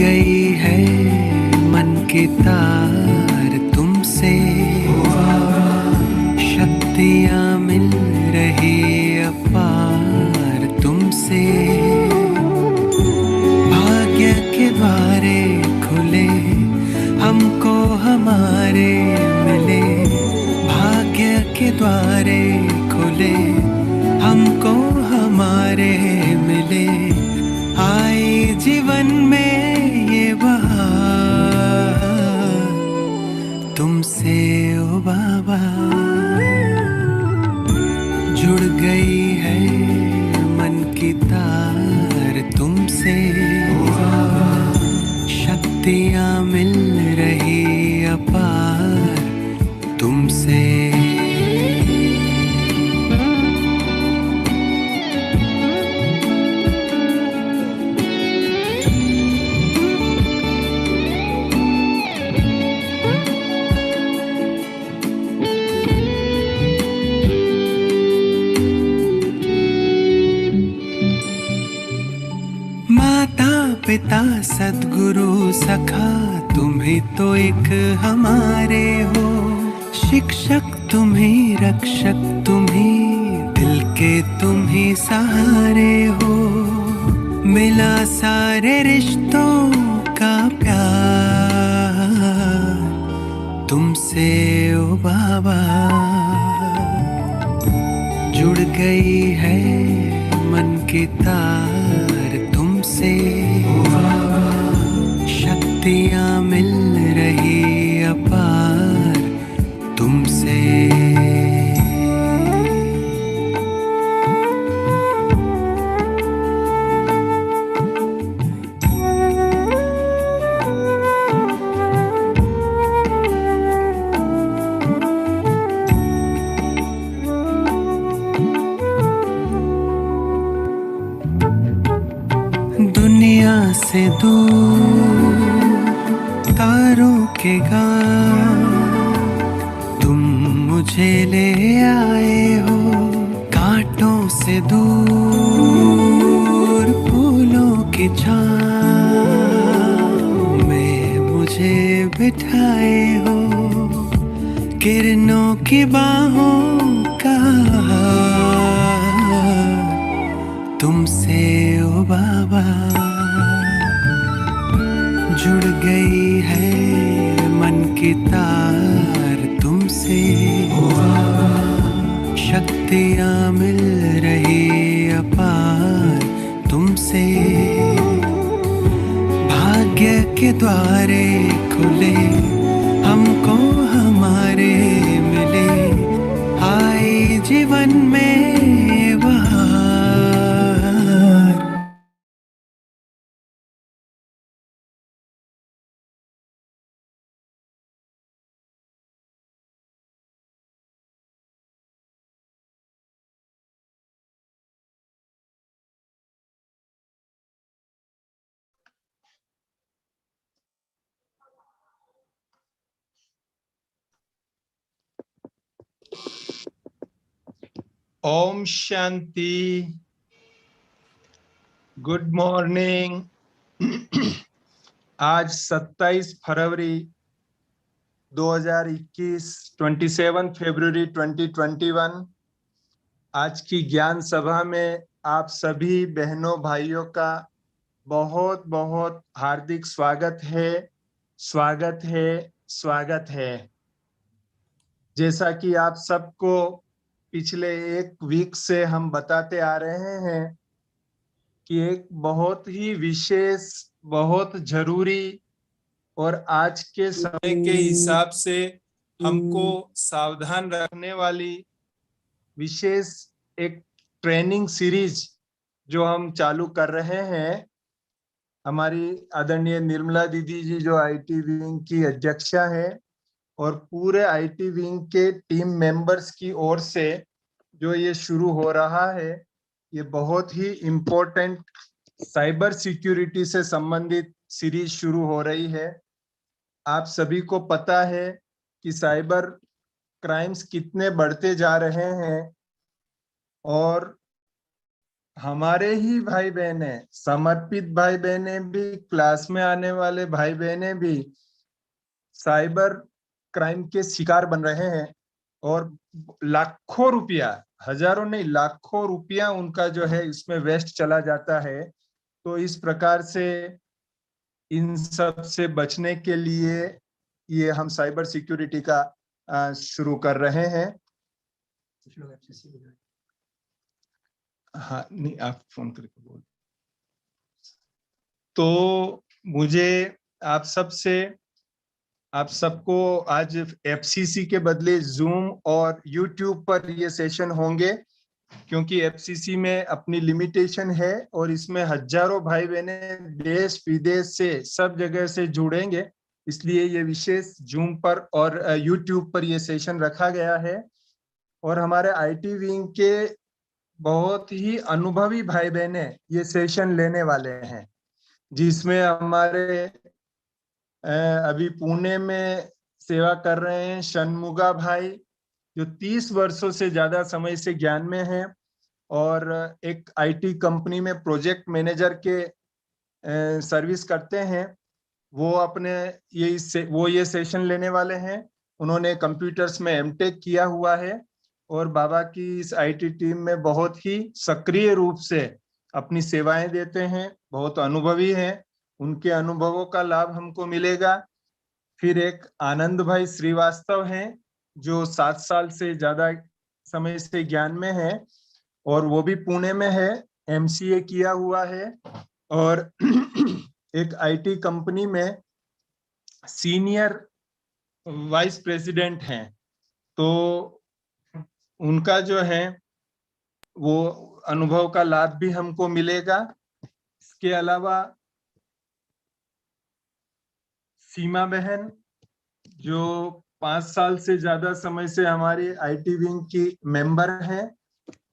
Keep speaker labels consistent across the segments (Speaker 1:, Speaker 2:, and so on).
Speaker 1: गई है मन की तार तुमसे, शक्तियाँ मिल रही अपार तुमसे। भाग्य के द्वारे खुले हमको हमारे मिले, भाग्य के द्वारे खुले हमको हमारे मिले। आई जीवन में ये बहार तुमसे ओ बाबा, जुड़ गई है मन की तार तुमसे, शक्तियाँ मिल रही अपार तुमसे। माता पिता सद्गुरु सखा तुम ही तो एक हमारे हो, शिक्षक तुम ही रक्षक तुम ही दिल के तुम ही सहारे हो। मिला सारे रिश्तों का प्यार तुमसे ओ बाबा, जुड़ गई है मन की तार तुमसे, शक्तियाँ मिल रही अपार तुमसे। दुनिया से दूर तारों के गांव तुम मुझे ले आए हो, कांटों से दूर फूलों की छाँव में मुझे बिठाए हो। किरणों की बाहों का तुमसे ओ बाबा, जुड़ गई है मन की तार तुमसे, शक्तियाँ मिल रही अपार तुमसे। भाग्य के द्वारे खुले हमको हमारे मिले, आए जीवन में बहार।
Speaker 2: ओम शांति। Good morning. आज 27 फरवरी 2021, 27 फरवरी 2021। आज की ज्ञान सभा में आप सभी बहनों भाइयों का बहुत बहुत हार्दिक स्वागत है, स्वागत है, स्वागत है। जैसा कि आप सबको पिछले एक वीक से हम बताते आ रहे हैं कि एक बहुत ही विशेष, बहुत जरूरी और आज के समय के हिसाब से हमको सावधान रखने वाली विशेष एक ट्रेनिंग सीरीज जो हम चालू कर रहे हैं। हमारी आदरणीय निर्मला दीदी जी जो आईटी विंग की अध्यक्षा है और पूरे आईटी विंग के टीम मेंबर्स की ओर से जो ये शुरू हो रहा है, ये बहुत ही इम्पोर्टेंट साइबर सिक्योरिटी से संबंधित सीरीज शुरू हो रही है। आप सभी को पता है कि साइबर क्राइम्स कितने बढ़ते जा रहे हैं और हमारे ही भाई बहने, समर्पित भाई बहने भी, क्लास में आने वाले भाई बहने भी साइबर क्राइम के शिकार बन रहे हैं और लाखों रुपया, हजारों नहीं लाखों रुपया उनका जो है इसमें वेस्ट चला जाता है। तो इस प्रकार से इन सब से बचने के लिए ये हम साइबर सिक्योरिटी का शुरू कर रहे हैं। हाँ नहीं, आप फोन करके बोल। तो मुझे आप सबको आज एफसीसी के बदले जूम और यूट्यूब पर ये सेशन होंगे, क्योंकि एफसीसी में अपनी लिमिटेशन है और इसमें हजारों भाई बहने देश विदेश से सब जगह से जुड़ेंगे, इसलिए ये विशेष जूम पर और यूट्यूब पर ये सेशन रखा गया है। और हमारे आईटी विंग के बहुत ही अनुभवी भाई बहने ये सेशन लेने वाले हैं, जिसमें हमारे अभी पुणे में सेवा कर रहे हैं षणमुगा भाई, जो 30 वर्षों से ज्यादा समय से ज्ञान में हैं और एक आईटी कंपनी में प्रोजेक्ट मैनेजर के सर्विस करते हैं। वो अपने ये सेशन लेने वाले हैं। उन्होंने कंप्यूटर्स में एमटेक किया हुआ है और बाबा की इस आईटी टीम में बहुत ही सक्रिय रूप से अपनी सेवाएं देते हैं, बहुत अनुभवी हैं, उनके अनुभवों का लाभ हमको मिलेगा। फिर एक आनंद भाई श्रीवास्तव हैं, जो 7 साल से ज्यादा समय से ज्ञान में है और वो भी पुणे में है, एमसीए किया हुआ है और एक आईटी कंपनी में सीनियर वाइस प्रेसिडेंट हैं। तो उनका जो है वो अनुभव का लाभ भी हमको मिलेगा। इसके अलावा सीमा बहन, जो 5 साल से ज्यादा समय से हमारी आईटी विंग की मेंबर हैं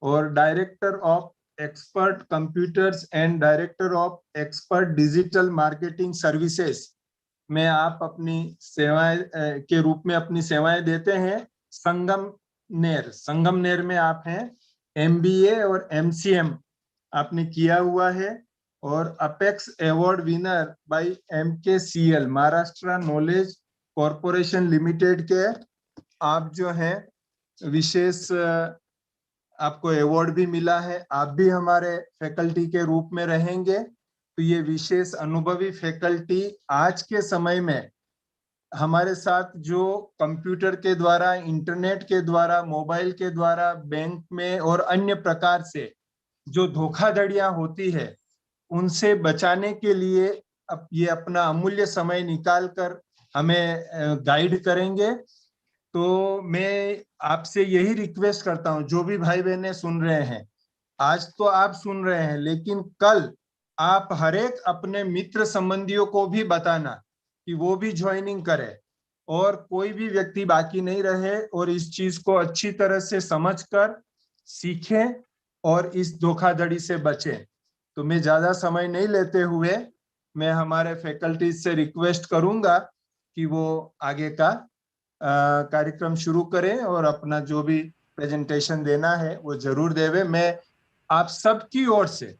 Speaker 2: और director of expert computers and director of expert digital marketing services में आप अपनी सेवाएं के रूप में अपनी सेवाएं देते हैं। संगमनेर में आप हैं, एमबीए और एमसीएम आपने किया हुआ है और apex award winner by MKCL Maharashtra knowledge corporation limited के आप जो हैं विशेष आपको अवार्ड भी मिला है। आप भी हमारे फैकल्टी के रूप में रहेंगे। तो ये विशेष अनुभवी फैकल्टी आज के समय में हमारे साथ जो कंप्यूटर के द्वारा, इंटरनेट के द्वारा, मोबाइल के द्वारा बैंक में और अन्य प्रकार से जो धोखाधड़ियां होती है उनसे बचाने के लिए अब ये अपना अमूल्य समय निकाल कर हमें गाइड करेंगे। तो मैं आपसे यही रिक्वेस्ट करता हूं, जो भी भाई बहने सुन रहे हैं, आज तो आप सुन रहे हैं, लेकिन कल आप हर एक अपने मित्र संबंधियों को भी बताना कि वो भी ज्वाइनिंग करे और कोई भी व्यक्ति बाकी नहीं रहे और इस चीज को अच्छी तरह से समझकर सीखें और इस धोखाधड़ी से बचें। तो मैं ज्यादा समय नहीं लेते हुए मैं हमारे फैकल्टी से रिक्वेस्ट करूंगा कि वो आगे का कार्यक्रम शुरू करें और अपना जो भी प्रेजेंटेशन देना है वो जरूर देवे। मैं आप सबकी ओर से,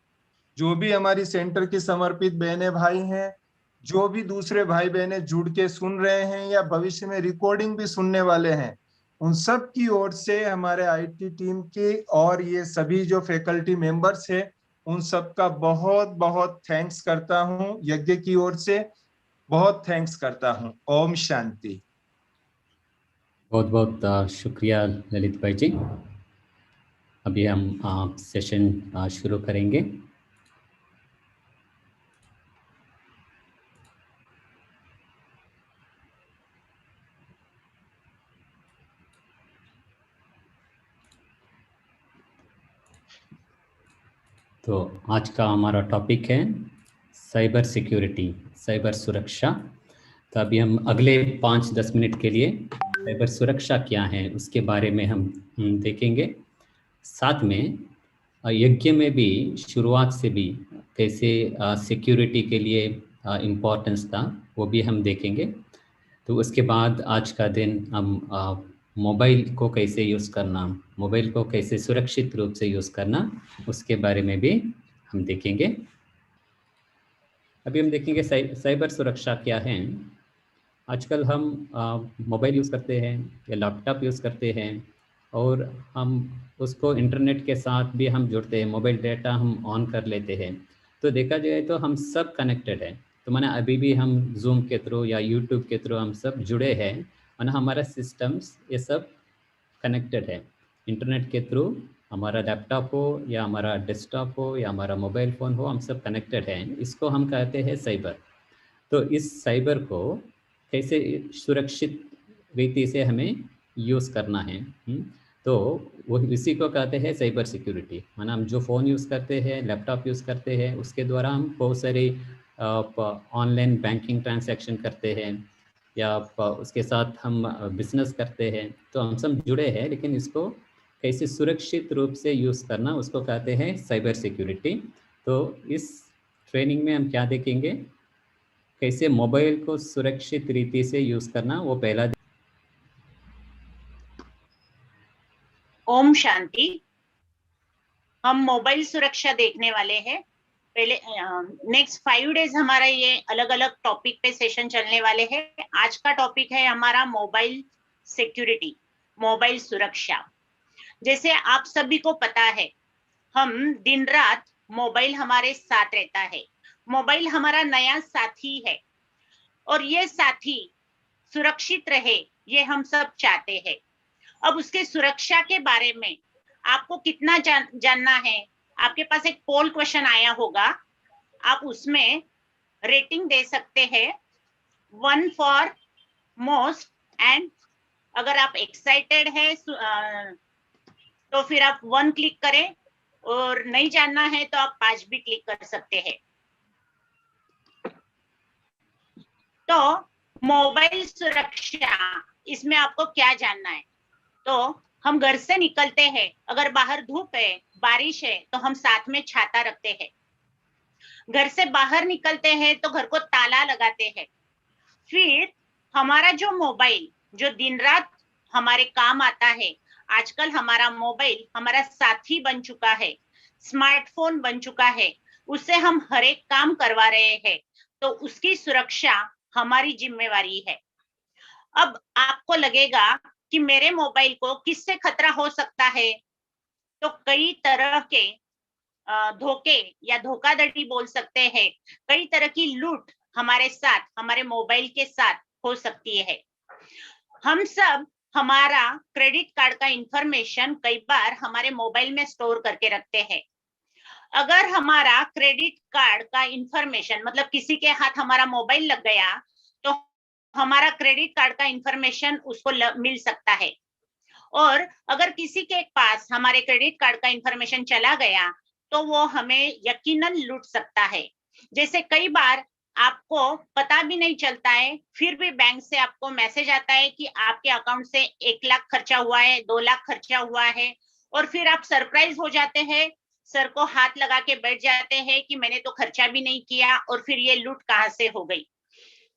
Speaker 2: जो भी हमारी सेंटर की समर्पित बहने भाई हैं, जो भी दूसरे भाई बहने जुड़ के सुन रहे हैं या भविष्य में रिकॉर्डिंग भी सुनने वाले हैं, उन सब की ओर से हमारे आईटी टीम की और ये सभी जो फैकल्टी मेंबर्स हैं उन सब का बहुत बहुत थैंक्स करता हूं। यज्ञ की ओर से बहुत थैंक्स करता हूं। ओम शांति।
Speaker 3: बहुत बहुत शुक्रिया ललित भाई जी। अभी हम सेशन शुरू करेंगे। तो आज का हमारा टॉपिक है साइबर सिक्योरिटी, साइबर सुरक्षा। तो अभी हम अगले 5-10 मिनट के लिए साइबर सुरक्षा क्या है उसके बारे में हम देखेंगे। साथ में यज्ञ में भी शुरुआत से भी कैसे सिक्योरिटी के लिए इम्पोर्टेंस था वो भी हम देखेंगे। तो उसके बाद आज का दिन हम मोबाइल को कैसे यूज़ करना, मोबाइल को कैसे सुरक्षित रूप से यूज़ करना, उसके बारे में भी हम देखेंगे। अभी हम देखेंगे साइबर सुरक्षा क्या है। आजकल हम मोबाइल यूज़ करते हैं या लैपटॉप यूज़ करते हैं, और हम उसको इंटरनेट के साथ भी हम जुड़ते हैं, मोबाइल डेटा हम ऑन कर लेते हैं। तो देखा जाए तो हम सब कनेक्टेड हैं। तो माने अभी भी हम जूम के थ्रू या यूट्यूब के थ्रू हम सब जुड़े हैं, माना हमारा सिस्टम्स ये सब कनेक्टेड है इंटरनेट के थ्रू। हमारा लैपटॉप हो या हमारा डेस्कटॉप हो या हमारा मोबाइल फ़ोन हो, हम सब कनेक्टेड हैं। इसको हम कहते हैं साइबर। तो इस साइबर को कैसे सुरक्षित रीति से हमें यूज़ करना है, तो वो इसी को कहते हैं साइबर सिक्योरिटी। माना हम जो फ़ोन यूज़ करते हैं, लैपटॉप यूज़ करते हैं, उसके द्वारा हम बहुत सारी ऑनलाइन बैंकिंग ट्रांजैक्शन करते हैं, या उसके साथ हम बिजनेस करते हैं। तो हम सब जुड़े हैं, लेकिन इसको कैसे सुरक्षित रूप से यूज़ करना, उसको कहते हैं साइबर सिक्योरिटी। तो इस ट्रेनिंग में हम क्या देखेंगे, कैसे मोबाइल को सुरक्षित रीति से यूज़ करना, वो पहला।
Speaker 4: ओम शांति। हम मोबाइल सुरक्षा देखने वाले हैं। पहले नेक्स्ट 5 डेज हमारा ये अलग अलग टॉपिक पे सेशन चलने वाले हैं। आज का टॉपिक है हमारा मोबाइल सिक्योरिटी, मोबाइल सुरक्षा। जैसे आप सभी को पता है, हम दिन रात मोबाइल हमारे साथ रहता है। मोबाइल हमारा नया साथी है, और ये साथी सुरक्षित रहे, ये हम सब चाहते हैं। अब उसके सुरक्षा के बारे में आपको कितना जानना है। आपके पास एक पोल क्वेश्चन आया होगा, आप उसमें रेटिंग दे सकते हैं 1 फॉर मोस्ट, एंड अगर आप एक्साइटेड है तो फिर आप 1 क्लिक करें, और नहीं जानना है तो आप 5 भी क्लिक कर सकते हैं। तो मोबाइल सुरक्षा, इसमें आपको क्या जानना है। तो हम घर से निकलते हैं, अगर बाहर धूप है, बारिश है, तो हम साथ में छाता रखते हैं। घर से बाहर निकलते हैं तो घर को ताला लगाते हैं। फिर हमारा जो मोबाइल जो दिन रात हमारे काम आता है, आजकल हमारा मोबाइल हमारा साथी बन चुका है, स्मार्टफोन बन चुका है, उससे हम हर एक काम करवा रहे हैं। तो उसकी सुरक्षा हमारी जिम्मेवारी है। अब आपको लगेगा कि मेरे मोबाइल को किससे खतरा हो सकता है, तो कई तरह के धोखे या धोखाधड़ी बोल सकते हैं, कई तरह की लूट हमारे साथ, हमारे मोबाइल के साथ हो सकती है। हम सब हमारा क्रेडिट कार्ड का इंफॉर्मेशन कई बार हमारे मोबाइल में स्टोर करके रखते हैं। अगर हमारा क्रेडिट कार्ड का इंफॉर्मेशन, मतलब किसी के हाथ हमारा मोबाइल लग गया, तो हमारा क्रेडिट कार्ड का इंफॉर्मेशन उसको मिल सकता है। और अगर किसी के पास हमारे क्रेडिट कार्ड का इंफॉर्मेशन चला गया, तो वो हमें यकीनन लूट सकता है। जैसे कई बार आपको पता भी नहीं चलता है, फिर भी बैंक से आपको मैसेज आता है कि आपके अकाउंट से 1 लाख खर्चा हुआ है, 2 लाख खर्चा हुआ है, और फिर आप सरप्राइज हो जाते हैं, सर को हाथ लगा के बैठ जाते हैं कि मैंने तो खर्चा भी नहीं किया, और फिर ये लूट कहाँ से हो गई।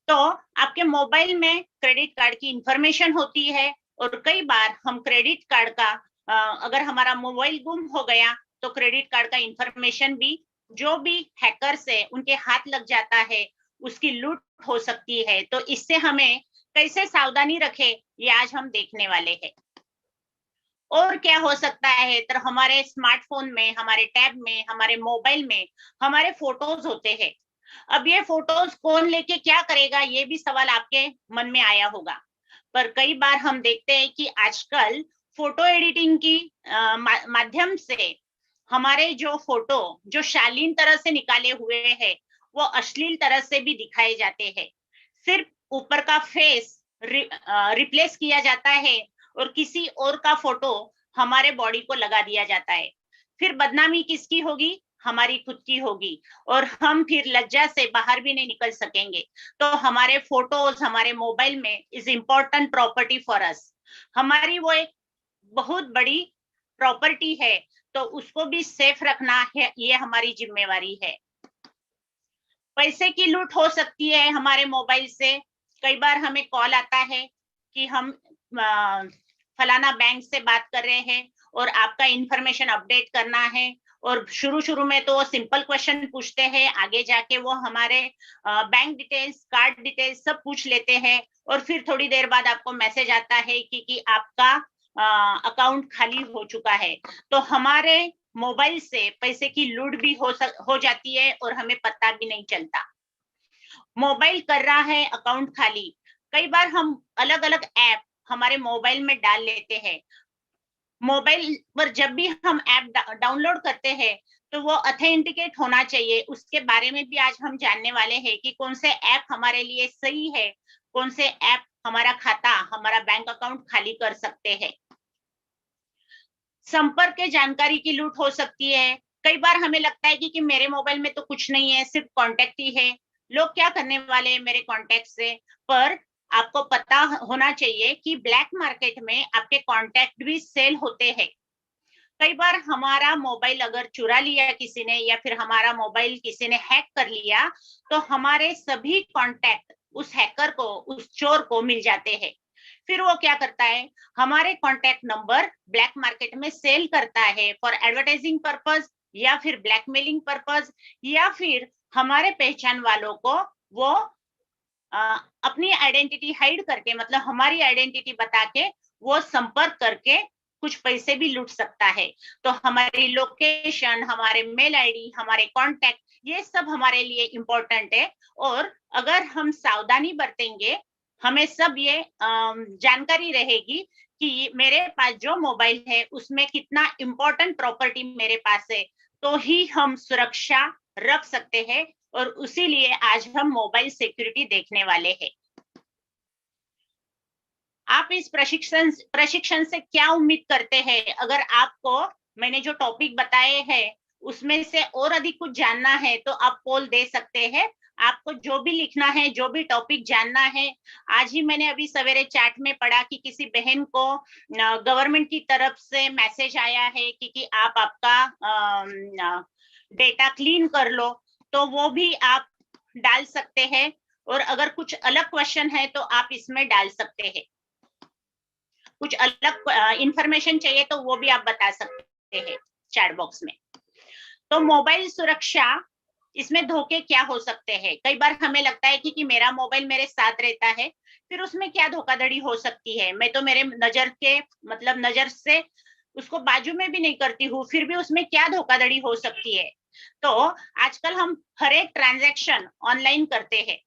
Speaker 4: तो आपके मोबाइल में क्रेडिट कार्ड की इंफॉर्मेशन होती है, और कई बार हम क्रेडिट कार्ड का अगर हमारा मोबाइल गुम हो गया, तो क्रेडिट कार्ड का इंफॉर्मेशन भी जो भी हैकर्स है उनके हाथ लग जाता है, उसकी लूट हो सकती है। तो इससे हमें कैसे सावधानी रखे, ये आज हम देखने वाले हैं। और क्या हो सकता है, तो हमारे स्मार्टफोन में, हमारे टैब में, हमारे मोबाइल में हमारे फोटोज होते हैं। अब ये फोटोज कौन लेके क्या करेगा, ये भी सवाल आपके मन में आया होगा। पर कई बार हम देखते हैं कि आजकल फोटो एडिटिंग की माध्यम से हमारे जो फोटो जो शालीन तरह से निकाले हुए हैं, वो अश्लील तरह से भी दिखाए जाते हैं। सिर्फ ऊपर का फेस रिप्लेस किया जाता है, और किसी और का फोटो हमारे बॉडी को लगा दिया जाता है। फिर बदनामी किसकी होगी, हमारी खुद की होगी, और हम फिर लज्जा से बाहर भी नहीं निकल सकेंगे। तो हमारे फोटोज हमारे मोबाइल में is important property for us. हमारी वो एक बहुत बड़ी प्रॉपर्टी है, तो उसको भी सेफ रखना है, ये हमारी जिम्मेवारी है। पैसे की लूट हो सकती है हमारे मोबाइल से। कई बार हमें कॉल आता है कि हम फलाना बैंक से बात कर रहे हैं और आपका इंफॉर्मेशन अपडेट करना है, और शुरू में तो वो सिंपल क्वेश्चन पूछते हैं, आगे जाके वो हमारे बैंक डिटेल्स, कार्ड डिटेल्स सब पूछ लेते हैं, और फिर थोड़ी देर बाद आपको मैसेज आता है कि आपका अकाउंट खाली हो चुका है। तो हमारे मोबाइल से पैसे की लूट भी हो जाती है और हमें पता भी नहीं चलता। मोबाइल कर रहा है अकाउंट खाली, कई बार हम अलग अलग ऐप हमारे मोबाइल में डाल लेते हैं। मोबाइल पर जब भी हम ऐप डाउनलोड करते हैं तो वो ऑथेंटिकेट होना चाहिए, उसके बारे में भी आज हम जानने वाले हैं कि कौन से ऐप हमारे लिए सही है, कौन से ऐप हमारा खाता, हमारा बैंक अकाउंट खाली कर सकते हैं। संपर्क के जानकारी की लूट हो सकती है। कई बार हमें लगता है कि मेरे मोबाइल में तो कुछ नहीं है, सिर्फ कॉन्टेक्ट ही है, लोग क्या करने वाले हैं मेरे कॉन्टेक्ट से। पर आपको पता होना चाहिए कि ब्लैक मार्केट में आपके कॉन्टेक्ट भी सेल होते हैं। कई बार हमारा मोबाइल अगर चुरा लिया किसी ने, या फिर हमारा मोबाइल किसी ने हैक कर लिया, तो हमारे सभी कॉन्टेक्ट उस हैकर को, उस चोर को मिल जाते हैं। फिर वो क्या करता है, हमारे कॉन्टेक्ट नंबर ब्लैक मार्केट में सेल करता है फॉर एडवर्टाइजिंग पर्पस, या फिर ब्लैकमेलिंग पर्पस, या फिर हमारे पहचान वालों को वो अपनी आइडेंटिटी हाइड करके, मतलब हमारी आइडेंटिटी बता के वो संपर्क करके कुछ पैसे भी लूट सकता है। तो हमारी लोकेशन, हमारे मेल आईडी, हमारे कॉन्टेक्ट, ये सब हमारे लिए इम्पोर्टेंट है। और अगर हम सावधानी बरतेंगे, हमें सब ये जानकारी रहेगी कि मेरे पास जो मोबाइल है उसमें कितना इम्पोर्टेंट प्रॉपर्टी मेरे पास है, तो ही हम सुरक्षा रख सकते हैं। और उसी लिए आज हम मोबाइल सिक्योरिटी देखने वाले हैं। आप इस प्रशिक्षण से क्या उम्मीद करते हैं? अगर आपको मैंने जो टॉपिक बताए हैं उसमें से और अधिक कुछ जानना है तो आप पोल दे सकते हैं। आपको जो भी लिखना है, जो भी टॉपिक जानना है, आज ही मैंने अभी सवेरे चैट में पढ़ा कि किसी बहन को गवर्नमेंट की तरफ से मैसेज आया है कि आप आपका डेटा क्लीन कर लो, तो वो भी आप डाल सकते हैं। और अगर कुछ अलग क्वेश्चन है तो आप इसमें डाल सकते हैं। कुछ अलग इंफॉर्मेशन चाहिए तो वो भी आप बता सकते हैं चैट बॉक्स में। तो मोबाइल सुरक्षा, इसमें धोखे क्या हो सकते हैं? कई बार हमें लगता है कि मेरा मोबाइल मेरे साथ रहता है, फिर उसमें क्या धोखाधड़ी हो सकती है। मैं तो मेरे नजर से उसको बाजू में भी नहीं करती हूँ, फिर भी उसमें क्या धोखाधड़ी हो सकती है। तो आजकल हम हर एक ट्रांजैक्शन ऑनलाइन करते हैं।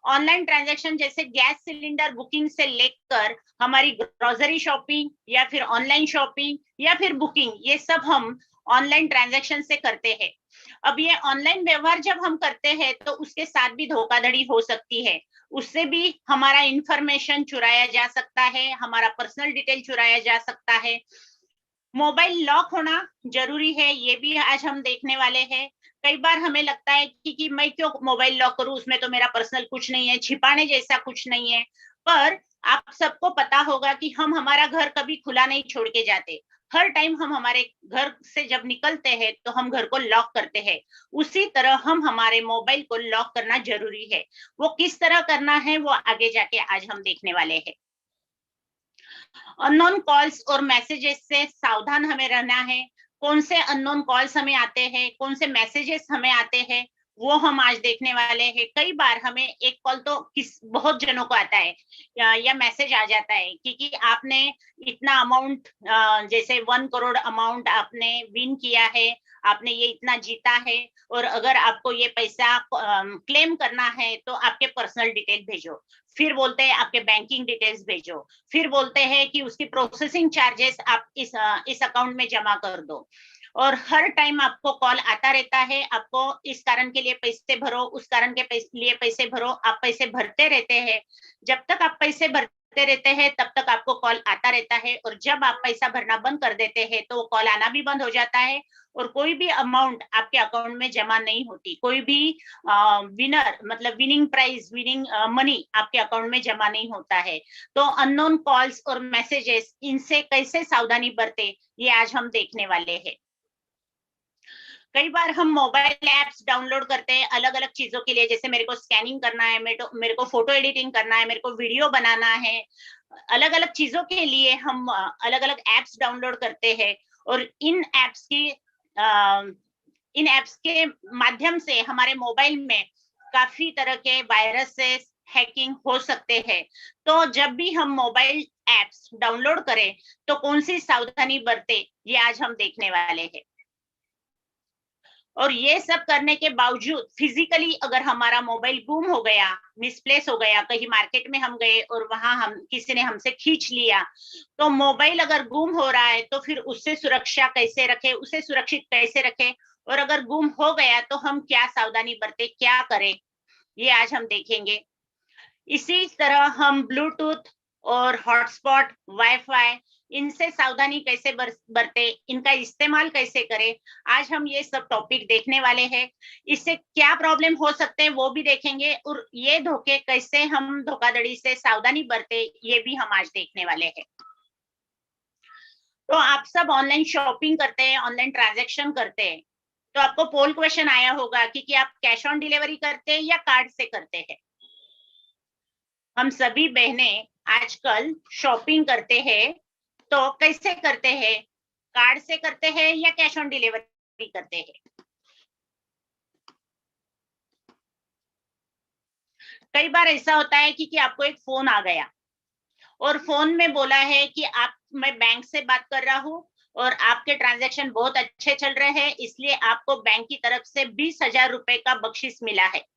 Speaker 4: ऑनलाइन ट्रांजैक्शन जैसे गैस सिलेंडर बुकिंग से लेकर हमारी ग्रोसरी शॉपिंग, या फिर ऑनलाइन शॉपिंग, या फिर बुकिंग, ये सब हम ऑनलाइन ट्रांजैक्शन से करते हैं। अब ये ऑनलाइन व्यवहार जब हम करते हैं तो उसके साथ भी धोखाधड़ी हो सकती है। उससे भी हमारा इंफॉर्मेशन चुराया जा सकता है, हमारा पर्सनल डिटेल चुराया जा सकता है। मोबाइल लॉक होना जरूरी है, ये भी आज हम देखने वाले हैं। कई बार हमें लगता है कि मैं क्यों मोबाइल लॉक करूं, उसमें तो मेरा पर्सनल कुछ नहीं है, छिपाने जैसा कुछ नहीं है। पर आप सबको पता होगा कि हम हमारा घर कभी खुला नहीं छोड़ के जाते। हर टाइम हम हमारे घर से जब निकलते हैं तो हम घर को लॉक करते हैं। उसी तरह हम हमारे मोबाइल को लॉक करना जरूरी है। वो किस तरह करना है वो आगे जाके आज हम देखने वाले हैं। अननोन कॉल्स और मैसेजेस से सावधान हमें रहना है। कौन से अननोन कॉल्स हमें आते हैं, कौन से मैसेजेस हमें आते हैं, वो हम आज देखने वाले हैं। कई बार हमें एक कॉल तो बहुत जनों को आता है या मैसेज आ जाता है कि आपने इतना अमाउंट, जैसे 1 करोड़ अमाउंट आपने विन किया है, आपने ये इतना जीता है, और अगर आपको ये पैसा क्लेम करना है तो आपके पर्सनल डिटेल भेजो। फिर बोलते हैं आपके बैंकिंग डिटेल्स भेजो। फिर बोलते हैं कि उसकी प्रोसेसिंग चार्जेस आप इस अकाउंट में जमा कर दो। और हर टाइम आपको कॉल आता रहता है, आपको इस कारण के लिए पैसे भरो, उस कारण के लिए पैसे भरो। आप पैसे भरते रहते हैं। जब तक आप पैसे भरते रहते हैं तब तक आपको कॉल आता रहता है, और जब आप पैसा भरना बंद कर देते हैं तो वो कॉल आना भी बंद हो जाता है, और कोई भी अमाउंट आपके अकाउंट में जमा नहीं होती। कोई भी विनिंग प्राइज, विनिंग मनी आपके अकाउंट में जमा नहीं होता है। तो अननोन कॉल्स और मैसेजेस, इनसे कैसे सावधानी बरते, ये आज हम देखने वाले हैं। कई बार हम मोबाइल ऐप्स डाउनलोड करते हैं अलग अलग चीजों के लिए, जैसे मेरे को स्कैनिंग करना है, मेरे को फोटो एडिटिंग करना है, मेरे को वीडियो बनाना है, अलग अलग चीजों के लिए हम अलग अलग ऐप्स डाउनलोड करते हैं। और इन ऐप्स के माध्यम से हमारे मोबाइल में काफी तरह के वायरसेस, हैकिंग हो सकते हैं। तो जब भी हम मोबाइल ऐप्स डाउनलोड करें तो कौन सी सावधानी बरते, ये आज हम देखने वाले हैं। और ये सब करने के बावजूद फिजिकली अगर हमारा मोबाइल गुम हो गया, मिसप्लेस हो गया, कहीं मार्केट में हम गए और वहां हम किसी ने हमसे खींच लिया, तो मोबाइल अगर गुम हो रहा है तो फिर उससे सुरक्षा कैसे रखे, उसे सुरक्षित कैसे रखे, और अगर गुम हो गया तो हम क्या सावधानी बरते, क्या करें, ये आज हम देखेंगे। इसी तरह हम ब्लूटूथ और हॉटस्पॉट, वाईफाई, इनसे सावधानी कैसे बरते, इनका इस्तेमाल कैसे करें, आज हम ये सब टॉपिक देखने वाले हैं। इससे क्या प्रॉब्लम हो सकते हैं वो भी देखेंगे, और ये धोखे कैसे हम धोखाधड़ी से सावधानी बरते, ये भी हम आज देखने वाले हैं। तो आप सब ऑनलाइन शॉपिंग करते हैं, ऑनलाइन ट्रांजैक्शन करते हैं, तो आपको पोल क्वेश्चन आया होगा कि आप कैश ऑन डिलीवरी करते हैं या कार्ड से करते हैं। हम सभी बहनें आजकल शॉपिंग करते हैं, तो कैसे करते हैं, कार्ड से करते हैं या कैश ऑन डिलीवरी करते हैं। कई बार ऐसा होता है कि आपको एक फोन आ गया और फोन में बोला है कि मैं बैंक से बात कर रहा हूँ और आपके ट्रांजैक्शन बहुत अच्छे चल रहे हैं, इसलिए आपको बैंक की तरफ से 20,000 रुपए का बख्शिश मिला है।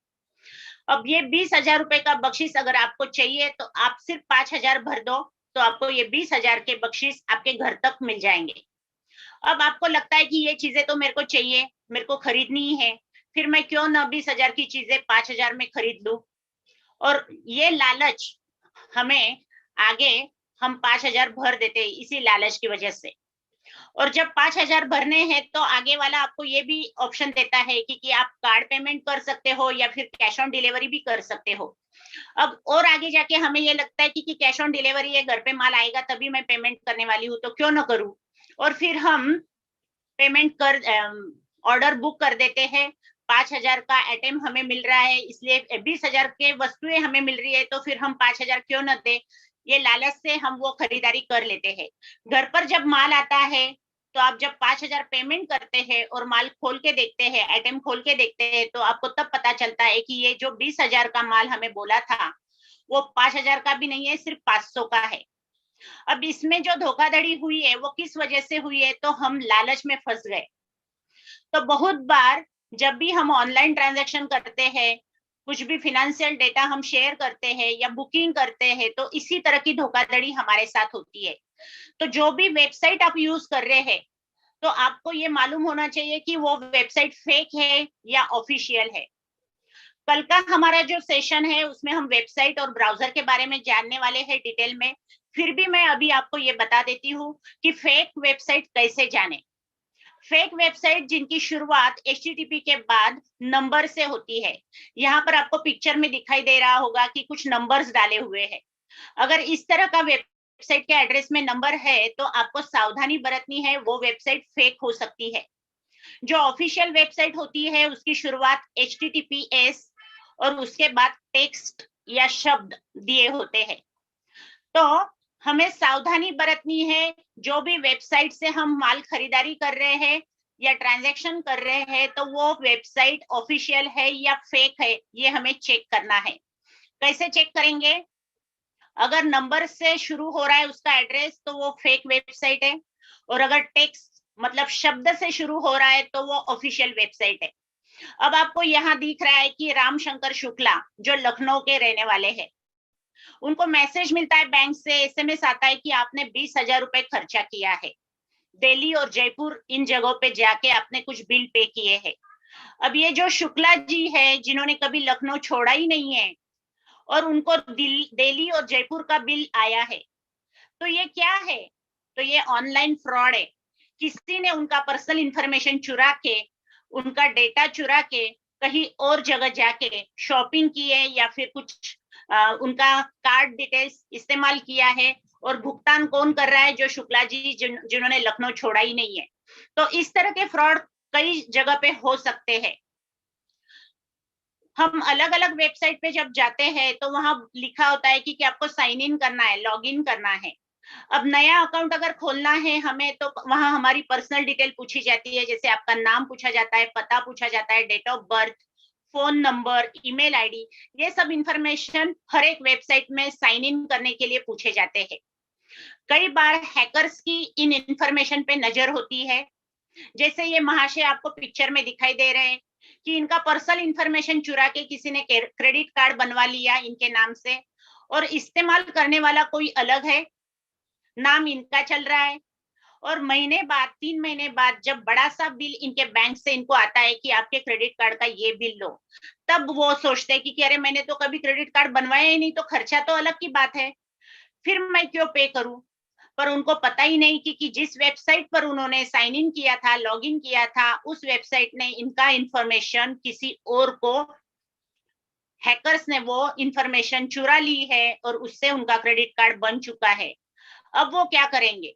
Speaker 4: अब ये 20,000 रुपए का बख्शिश अगर आपको चाहिए तो आप सिर्फ 5,000 भर दो, तो आपको ये 20,000 के बख्शिश आपके घर तक मिल जाएंगे। अब आपको लगता है कि ये चीजें तो मेरे को चाहिए, मेरे को खरीदनी है, फिर मैं क्यों ना 20,000 की चीजें 5,000 में खरीद लूं। और ये लालच हमें आगे हम 5,000 भर देते हैं इसी लालच की वजह से। और जब 5,000 भरने हैं तो आगे वाला आपको ये भी ऑप्शन देता है कि आप कार्ड पेमेंट कर सकते हो या फिर कैश ऑन डिलीवरी भी कर सकते हो। अब और आगे जाके हमें ये लगता है कि कैश ऑन डिलीवरी है, घर पे माल आएगा तभी मैं पेमेंट करने वाली हूँ, तो क्यों ना करूँ। और फिर हम पेमेंट कर ऑर्डर बुक कर देते हैं, 5,000 का आइटम हमें मिल रहा है, इसलिए 20,000 के वस्तुएं हमें मिल रही है, तो फिर हम 5,000 क्यों न दे, ये लालच से हम वो खरीदारी कर लेते हैं। घर पर जब माल आता है तो आप जब 5,000 पेमेंट करते हैं और माल खोल के देखते हैं, आइटम खोल के देखते हैं, तो आपको तब पता चलता है कि ये जो 20,000 का माल हमें बोला था वो 5,000 का भी नहीं है, सिर्फ 500 का है। अब इसमें जो धोखाधड़ी हुई है वो किस वजह से हुई है, तो हम लालच में फंस गए। तो बहुत बार जब भी हम ऑनलाइन ट्रांजैक्शन करते हैं, कुछ भी फिनेंशियल डेटा हम शेयर करते हैं या बुकिंग करते हैं, तो इसी तरह की धोखाधड़ी हमारे साथ होती है। तो जो भी वेबसाइट आप यूज कर रहे हैं, तो आपको ये मालूम होना चाहिए कि वो वेबसाइट फेक है या ऑफिशियल है। कल का हमारा जो सेशन है उसमें हम वेबसाइट और ब्राउजर के बारे में जानने वाले हैं डिटेल में। फिर भी मैं अभी आपको ये बता देती हूँ कि फेक वेबसाइट कैसे जाने। फेक वेबसाइट जिनकी शुरुआत HTTP के बाद नंबर से होती है, यहाँ पर आपको पिक्चर में दिखाई दे रहा होगा कि कुछ नंबर्स डाले हुए हैं। अगर इस तरह का वेबसाइट के एड्रेस में नंबर है तो आपको सावधानी बरतनी है, वो वेबसाइट फेक हो सकती है। जो ऑफिशियल वेबसाइट होती है उसकी शुरुआत HTTPS और उसके बाद टेक्स्ट या शब्द दिए होते हैं। तो हमें सावधानी बरतनी है, जो भी वेबसाइट से हम माल खरीदारी कर रहे हैं या ट्रांजैक्शन कर रहे हैं, तो वो वेबसाइट ऑफिशियल है या फेक है, ये हमें चेक करना है। कैसे चेक करेंगे? अगर नंबर से शुरू हो रहा है उसका एड्रेस तो वो फेक वेबसाइट है, और अगर टेक्स्ट मतलब शब्द से शुरू हो रहा है तो वो ऑफिशियल वेबसाइट है। अब आपको यहाँ दिख रहा है कि रामशंकर शुक्ला जो लखनऊ के रहने वाले हैं, उनको मैसेज मिलता है बैंक से, SMS आता है कि आपने 20,000 रुपए खर्चा किया है, दिल्ली और जयपुर इन जगहों पे जाके आपने कुछ बिल पे किए हैं। अब ये जो शुक्ला जी है जिन्होंने कभी लखनऊ छोड़ा ही नहीं है और उनको दिल्ली और जयपुर का बिल आया है, तो ये क्या है? तो ये ऑनलाइन फ्रॉड है। किसी ने उनका पर्सनल इंफॉर्मेशन चुरा के, उनका डेटा चुरा के कहीं और जगह जाके शॉपिंग की है या फिर कुछ उनका कार्ड डिटेल्स इस्तेमाल किया है, और भुगतान कौन कर रहा है? जो शुक्ला जी जिन्होंने लखनऊ छोड़ा ही नहीं है। तो इस तरह के फ्रॉड कई जगह पे हो सकते हैं। हम अलग अलग वेबसाइट पे जब जाते हैं तो वहां लिखा होता है कि आपको साइन इन करना है, लॉग इन करना है। अब नया अकाउंट अगर खोलना है हमें तो वहां हमारी पर्सनल डिटेल पूछी जाती है, जैसे आपका नाम पूछा जाता है, पता पूछा जाता है, date of birth, phone number, email ID, ये सब इंफॉर्मेशन हर एक वेबसाइट में साइन इन करने के लिए पूछे जाते हैं। कई बार हैकर्स की इन इंफॉर्मेशन पे नजर होती है, जैसे ये महाशय आपको पिक्चर में दिखाई दे रहे हैं कि इनका पर्सनल इंफॉर्मेशन चुरा के किसी ने क्रेडिट कार्ड बनवा लिया इनके नाम से, और इस्तेमाल करने वाला कोई अलग है, नाम इनका चल रहा है। और महीने बाद, 3 महीने बाद जब बड़ा सा बिल इनके बैंक से इनको आता है कि आपके क्रेडिट कार्ड का ये बिल लो, तब वो सोचते हैं कि अरे मैंने तो कभी क्रेडिट कार्ड बनवाया ही नहीं, तो खर्चा तो अलग की बात है, फिर मैं क्यों पे करूं। पर उनको पता ही नहीं कि जिस वेबसाइट पर उन्होंने साइन इन किया था, लॉग इन किया था, उस वेबसाइट ने इनका इंफॉर्मेशन किसी और को, हैकर्स ने वो इंफॉर्मेशन चुरा ली है और उससे उनका क्रेडिट कार्ड बन चुका है। अब वो क्या करेंगे?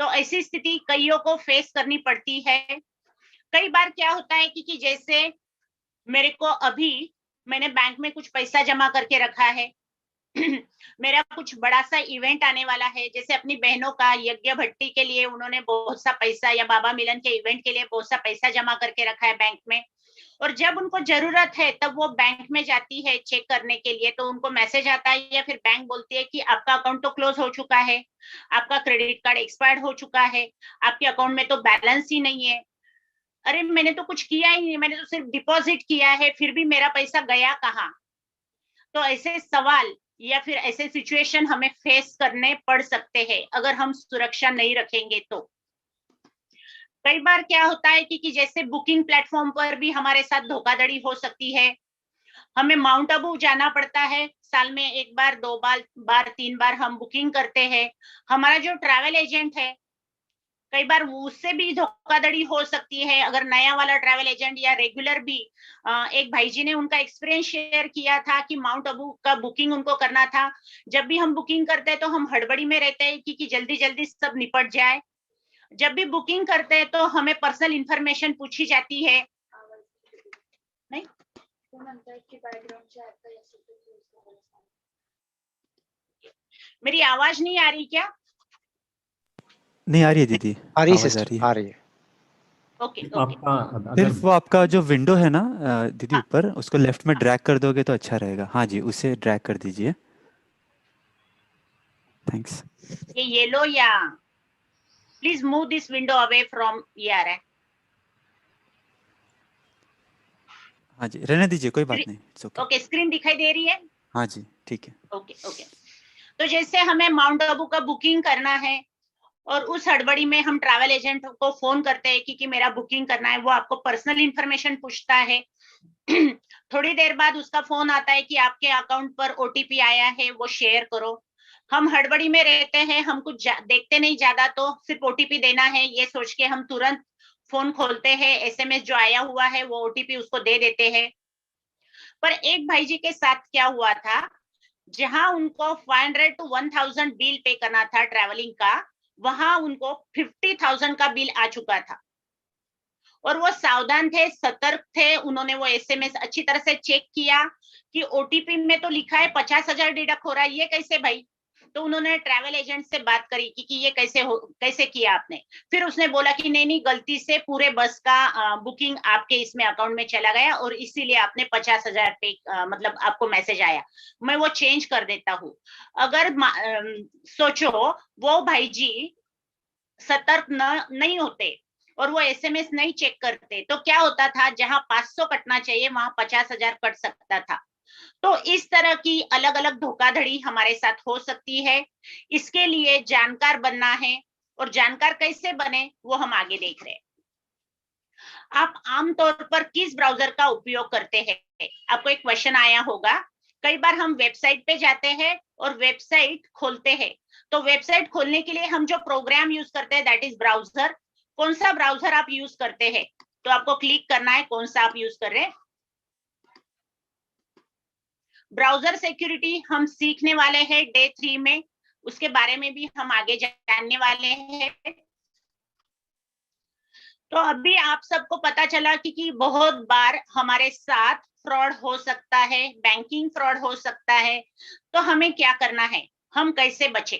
Speaker 4: तो ऐसी स्थिति कईयों को फेस करनी पड़ती है। कई बार क्या होता है कि जैसे मेरे को अभी मैंने बैंक में कुछ पैसा जमा करके रखा है मेरा कुछ बड़ा सा इवेंट आने वाला है, जैसे अपनी बहनों का यज्ञ भट्टी के लिए उन्होंने बहुत सा पैसा, या बाबा मिलन के इवेंट के लिए बहुत सा पैसा जमा करके रखा है बैंक में, और जब उनको जरूरत है तब वो बैंक में जाती है चेक करने के लिए, तो उनको मैसेज आता है या फिर बैंक बोलती है कि आपका अकाउंट तो क्लोज हो चुका है, आपका क्रेडिट कार्ड एक्सपायर्ड हो चुका है, आपके अकाउंट में तो बैलेंस ही नहीं है। अरे मैंने तो कुछ किया ही नहीं, मैंने तो सिर्फ डिपॉजिट किया है, फिर भी मेरा पैसा गया कहाँ? तो ऐसे सवाल या फिर ऐसे सिचुएशन हमें फेस करने पड़ सकते हैं अगर हम सुरक्षा नहीं रखेंगे तो। कई बार क्या होता है कि जैसे बुकिंग प्लेटफॉर्म पर भी हमारे साथ धोखाधड़ी हो सकती है। हमें माउंट आबू जाना पड़ता है, साल में 1 बार, 2 बार, 3 बार हम बुकिंग करते हैं। हमारा जो ट्रैवल एजेंट है, कई बार उससे भी धोखाधड़ी हो सकती है। अगर नया वाला ट्रैवल एजेंट या रेगुलर भी, एक भाई जी ने उनका एक्सपीरियंस शेयर किया था कि माउंट आबू का बुकिंग उनको करना था। जब भी हम बुकिंग करते हैं तो हम हड़बड़ी में रहते हैं कि जल्दी जल्दी सब निपट जाए। जब भी बुकिंग करते हैं तो हमें पर्सनल इंफॉर्मेशन पूछी जाती है। नहीं, मेरी आवाज नहीं आ रही क्या?
Speaker 5: नहीं आ रही है दीदी,
Speaker 6: आ रही
Speaker 5: आवाज आ रही
Speaker 6: सिस्टर,
Speaker 5: है।
Speaker 6: आ रही है।
Speaker 4: Okay okay.
Speaker 3: आपका अगर
Speaker 5: सिर्फ वो आपका जो विंडो है ना दीदी,
Speaker 4: हाँ,
Speaker 5: ऊपर उसको लेफ्ट में
Speaker 4: हाँ।
Speaker 5: ड्रैग कर दोगे तो अच्छा रहेगा। हाँ जी, उसे ड्रैग कर दीजिए। थैंक्स।
Speaker 4: ये येलो, या please move this window away from, ये आ रहा है।
Speaker 5: हाँ जी, रहने दीजिए, कोई बात नहीं, इट्स ओके।
Speaker 4: ओके, स्क्रीन दिखाई दे रही है?
Speaker 5: हाँ जी, ठीक है।
Speaker 4: Okay okay. तो जैसे हमें माउंट आबू का बुकिंग करना है और उस हड़बड़ी में हम ट्रैवल एजेंट को फोन करते हैं कि मेरा बुकिंग करना है, वो आपको पर्सनल इंफॉर्मेशन पूछता है थोड़ी देर बाद उसका फोन आता है कि आपके अकाउंट पर ओटीपी आया है, वो शेयर करो। हम हड़बड़ी में रहते हैं, हम कुछ देखते नहीं ज्यादा, तो सिर्फ ओटीपी देना है ये सोच के हम तुरंत फोन खोलते हैं, एसएमएस जो आया हुआ है वो ओटीपी उसको दे देते हैं। पर एक भाई जी के साथ क्या हुआ था, जहां उनको 500 to 1000 बिल पे करना था ट्रैवलिंग का, वहां उनको 50,000 का बिल आ चुका था। और वो सावधान थे, सतर्क थे, उन्होंने वो एसएमएस अच्छी तरह से चेक किया कि ओटीपी में तो लिखा है 50,000 डिडक्ट हो रहा है, ये कैसे भाई? तो उन्होंने ट्रैवल एजेंट से बात करी कि ये कैसे किया आपने? फिर उसने बोला कि नहीं, गलती से पूरे बस का बुकिंग आपके इसमें अकाउंट में चला गया और इसीलिए आपने 50,000 पे, मतलब आपको मैसेज आया, मैं वो चेंज कर देता हूँ। अगर सोचो वो भाई जी सतर्क नहीं होते और वो एसएमएस नहीं चेक करते तो क्या होता था, जहां 500 कटना चाहिए वहां 50,000 कट सकता था। तो इस तरह की अलग अलग धोखाधड़ी हमारे साथ हो सकती है। इसके लिए जानकार बनना है, और जानकार कैसे बने वो हम आगे देख रहे हैं। आप आमतौर पर किस ब्राउजर का उपयोग करते हैं? आपको एक क्वेश्चन आया होगा। कई बार हम वेबसाइट पे जाते हैं और वेबसाइट खोलते हैं, तो वेबसाइट खोलने के लिए हम जो प्रोग्राम यूज करते हैं दैट इज ब्राउजर। कौन सा ब्राउजर आप यूज करते हैं, तो आपको क्लिक करना है कौन सा आप यूज कर रहे हैं। ब्राउजर सिक्योरिटी हम सीखने वाले हैं डे 3 में, उसके बारे में भी हम आगे जानने वाले हैं। तो अभी आप सबको पता चला कि बहुत बार हमारे साथ फ्रॉड हो सकता है, बैंकिंग फ्रॉड हो सकता है, तो हमें क्या करना है, हम कैसे बचे।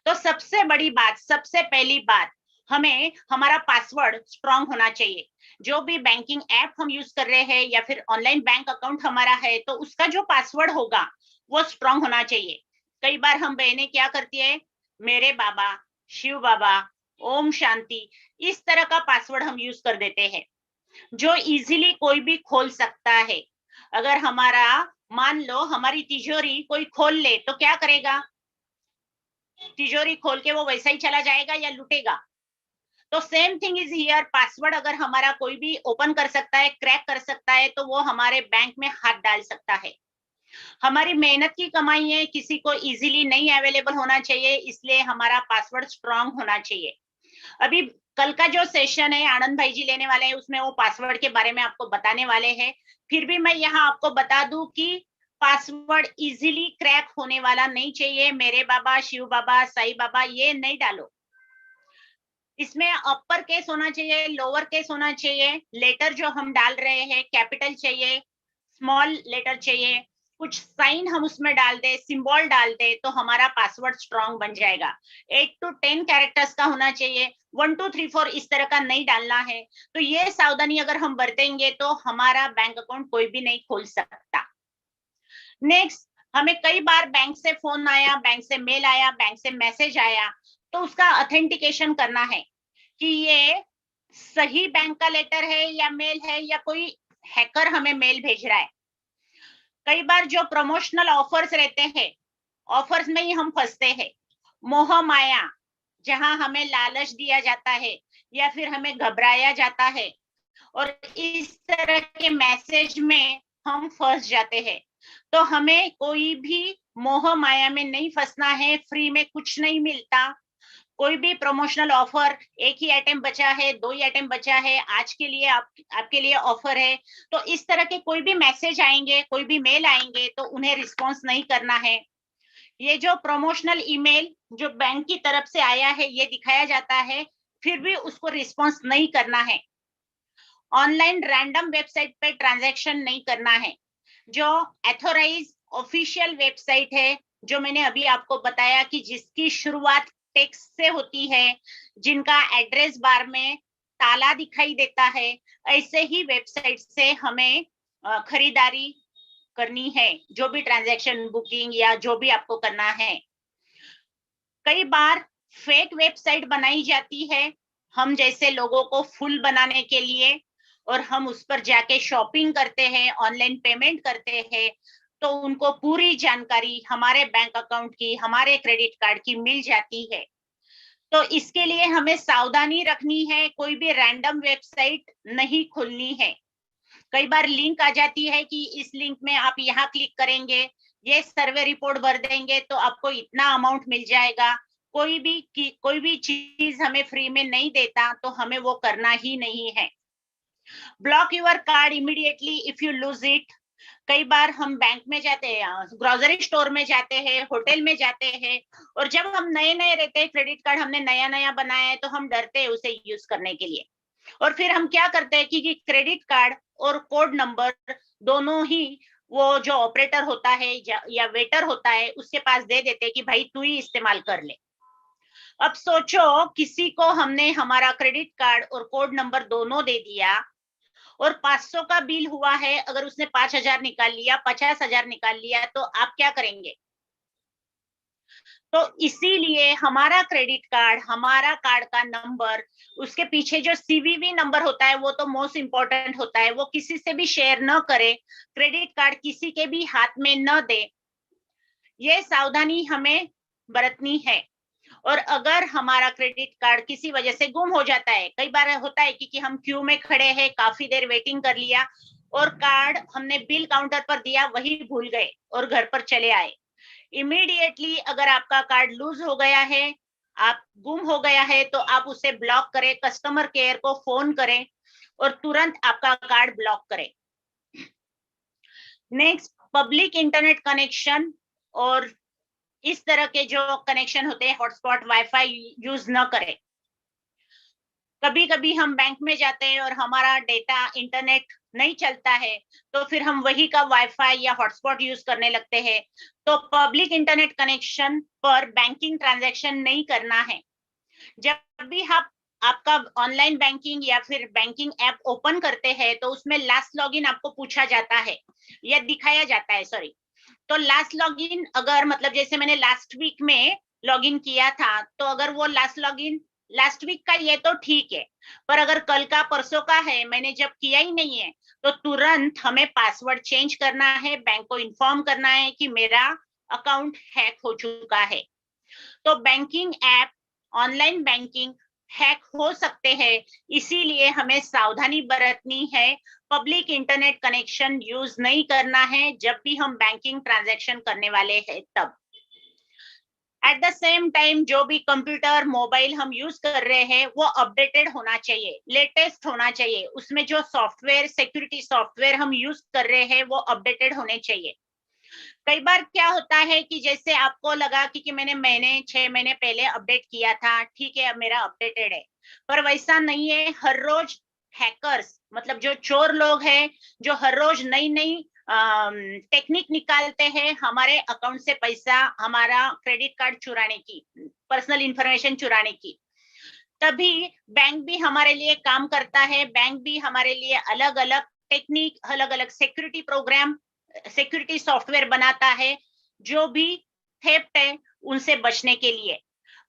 Speaker 4: तो सबसे बड़ी बात, सबसे पहली बात, हमें हमारा पासवर्ड स्ट्रांग होना चाहिए। जो भी बैंकिंग ऐप हम यूज कर रहे हैं या फिर ऑनलाइन बैंक अकाउंट हमारा है, तो उसका जो पासवर्ड होगा वो स्ट्रांग होना चाहिए। कई बार हम बहनें क्या करती है, मेरे बाबा, शिव बाबा, ओम शांति, इस तरह का पासवर्ड हम यूज कर देते हैं, जो इजीली कोई भी खोल सकता है। अगर हमारा, मान लो हमारी तिजोरी कोई खोल ले तो क्या करेगा, तिजोरी खोल के वो वैसा ही चला जाएगा या लूटेगा। तो same thing is here, password अगर हमारा कोई भी ओपन कर सकता है, क्रैक कर सकता है, तो वो हमारे बैंक में हाथ डाल सकता है। हमारी मेहनत की कमाई है, किसी को इजीली नहीं अवेलेबल होना चाहिए, इसलिए हमारा पासवर्ड स्ट्रांग होना चाहिए। अभी कल का जो सेशन है आनंद भाई जी लेने वाले हैं, उसमें वो पासवर्ड के बारे में आपको बताने वाले हैं। फिर भी मैं यहाँ आपको बता दूं कि पासवर्ड इजीली क्रैक होने वाला नहीं चाहिए। मेरे बाबा, शिव बाबा, साईं बाबा, ये नहीं डालो। इसमें अपर केस होना चाहिए, लोअर केस होना चाहिए, लेटर जो हम डाल रहे हैं कैपिटल चाहिए, स्मॉल लेटर चाहिए, कुछ साइन हम उसमें डाल दे, सिंबल डाल दे, तो हमारा पासवर्ड स्ट्रांग बन जाएगा। 8 to 10 कैरेक्टर्स का होना चाहिए, 1 2 3 4 इस तरह का नहीं डालना है। तो ये सावधानी अगर हम बरतेंगे तो हमारा बैंक अकाउंट कोई भी नहीं खोल सकता। नेक्स्ट, हमें कई बार बैंक से फोन आया, बैंक से मेल आया, बैंक से मैसेज आया, तो उसका ऑथेंटिकेशन करना है कि ये सही बैंक का लेटर है या मेल है, या कोई हैकर हमें मेल भेज रहा है। कई बार जो प्रमोशनल ऑफर्स रहते हैं, ऑफर्स में ही हम फंसते हैं। मोह माया, जहां हमें लालच दिया जाता है या फिर हमें घबराया जाता है, और इस तरह के मैसेज में हम फंस जाते हैं। तो हमें कोई भी मोह माया में नहीं फंसना है। फ्री में कुछ नहीं मिलता। कोई भी प्रमोशनल ऑफर, एक ही आइटम बचा है, 2 ही आइटम बचा है, आज के लिए आपके लिए ऑफर है, तो इस तरह के कोई भी मैसेज आएंगे, कोई भी मेल आएंगे, तो उन्हें रिस्पॉन्स नहीं करना है। ये जो प्रमोशनल ईमेल जो बैंक की तरफ से आया है, ये दिखाया जाता है, फिर भी उसको रिस्पॉन्स नहीं करना है। ऑनलाइन रैंडम वेबसाइट पे ट्रांजैक्शन नहीं करना है। जो एथोराइज ऑफिशियल वेबसाइट है, जो मैंने अभी आपको बताया कि जिसकी शुरुआत टेक्स्ट से होती है, जिनका एड्रेस बार में ताला दिखाई देता है, ऐसे ही वेबसाइट से हमें खरीदारी करनी है, जो भी ट्रांजैक्शन, बुकिंग या जो भी आपको करना है। कई बार फेक वेबसाइट बनाई जाती है हम जैसे लोगों को फुल बनाने के लिए, और हम उस पर जाके शॉपिंग करते हैं, ऑनलाइन पेमेंट करते हैं, तो उनको पूरी जानकारी हमारे बैंक अकाउंट की, हमारे क्रेडिट कार्ड की मिल जाती है। तो इसके लिए हमें सावधानी रखनी है, कोई भी रैंडम वेबसाइट नहीं खोलनी है। कई बार लिंक आ जाती है कि इस लिंक में आप यहाँ क्लिक करेंगे, ये सर्वे रिपोर्ट भर देंगे तो आपको इतना अमाउंट मिल जाएगा। कोई भी चीज हमें फ्री में नहीं देता, तो हमें वो करना ही नहीं है। Block your card immediately if you lose it. कई बार हम बैंक में जाते हैं, ग्रोसरी स्टोर में जाते हैं, होटल में जाते हैं, और जब हम नए नए रहते हैं, क्रेडिट कार्ड हमने नया नया बनाया है, तो हम डरते हैं उसे यूज करने के लिए। और फिर हम क्या करते हैं कि क्रेडिट कार्ड और कोड नंबर दोनों ही वो जो ऑपरेटर होता है या वेटर होता है, उसके पास दे देते हैं कि भाई तू ही इस्तेमाल कर ले। अब सोचो, किसी को हमने हमारा क्रेडिट कार्ड और कोड नंबर दोनों दे दिया, और 500 का बिल हुआ है, अगर उसने 5,000 निकाल लिया, 50,000 निकाल लिया, तो आप क्या करेंगे? तो इसीलिए हमारा क्रेडिट कार्ड, हमारा कार्ड का नंबर, उसके पीछे जो सीवीवी नंबर होता है, वो तो मोस्ट इंपॉर्टेंट होता है, वो किसी से भी शेयर न करे, क्रेडिट कार्ड किसी के भी हाथ में न दे, ये सावधानी हमें बरतनी है। और अगर हमारा क्रेडिट कार्ड किसी वजह से गुम हो जाता है, कई बार होता है कि हम क्यू में खड़े हैं, काफी देर वेटिंग कर लिया, और कार्ड हमने बिल काउंटर पर दिया, वही भूल गए और घर पर चले आए। इमीडिएटली अगर आपका कार्ड लूज हो गया है, आप गुम हो गया है, तो आप उसे ब्लॉक करें, कस्टमर केयर को फोन करें और तुरंत आपका कार्ड ब्लॉक करें। नेक्स्ट, पब्लिक इंटरनेट कनेक्शन और इस तरह के जो कनेक्शन होते हैं, हॉटस्पॉट, वाईफाई यूज न करें। कभी कभी हम बैंक में जाते हैं और हमारा डेटा इंटरनेट नहीं चलता है, तो फिर हम वही का वाईफाई या हॉटस्पॉट यूज करने लगते हैं। तो पब्लिक इंटरनेट कनेक्शन पर बैंकिंग ट्रांजैक्शन नहीं करना है। जब भी आप आपका ऑनलाइन बैंकिंग या फिर बैंकिंग ऐप ओपन करते हैं, तो उसमें लास्ट लॉगिन आपको पूछा जाता है या दिखाया जाता है, सॉरी। तो लास्ट लॉगिन अगर मतलब जैसे मैंने लास्ट वीक में लॉगिन किया था, तो अगर वो लास्ट लॉगिन लास्ट वीक का ये तो ठीक है, पर अगर कल का परसों का है, मैंने जब किया ही नहीं है, तो तुरंत हमें पासवर्ड चेंज करना है, बैंक को इन्फॉर्म करना है कि मेरा अकाउंट हैक हो चुका है। तो banking app, online banking hack हो सकते हैं, इसीलिए हमें सावधानी बरतनी है। पब्लिक इंटरनेट कनेक्शन यूज नहीं करना है जब भी हम बैंकिंग ट्रांजैक्शन करने वाले हैं तब। एट द सेम टाइम जो भी कंप्यूटर मोबाइल हम यूज कर रहे हैं वो अपडेटेड होना चाहिए, लेटेस्ट होना चाहिए। उसमें जो सॉफ्टवेयर, सिक्योरिटी सॉफ्टवेयर हम यूज कर रहे हैं वो अपडेटेड होने चाहिए। कई बार क्या होता है कि जैसे आपको लगा कि मैंने 6 महीने पहले अपडेट किया था, ठीक है, अब मेरा अपडेटेड है, पर वैसा नहीं है। हर रोज हैकर्स, मतलब जो चोर लोग हैं, जो हर रोज नई नई टेक्निक निकालते हैं हमारे अकाउंट से पैसा, हमारा क्रेडिट कार्ड चुराने की, पर्सनल इंफॉर्मेशन चुराने की। तभी बैंक भी हमारे लिए काम करता है। बैंक भी हमारे लिए अलग अलग टेक्निक, अलग अलग सिक्योरिटी प्रोग्राम, सिक्योरिटी सॉफ्टवेयर बनाता है, जो भी थेफ्ट है उनसे बचने के लिए।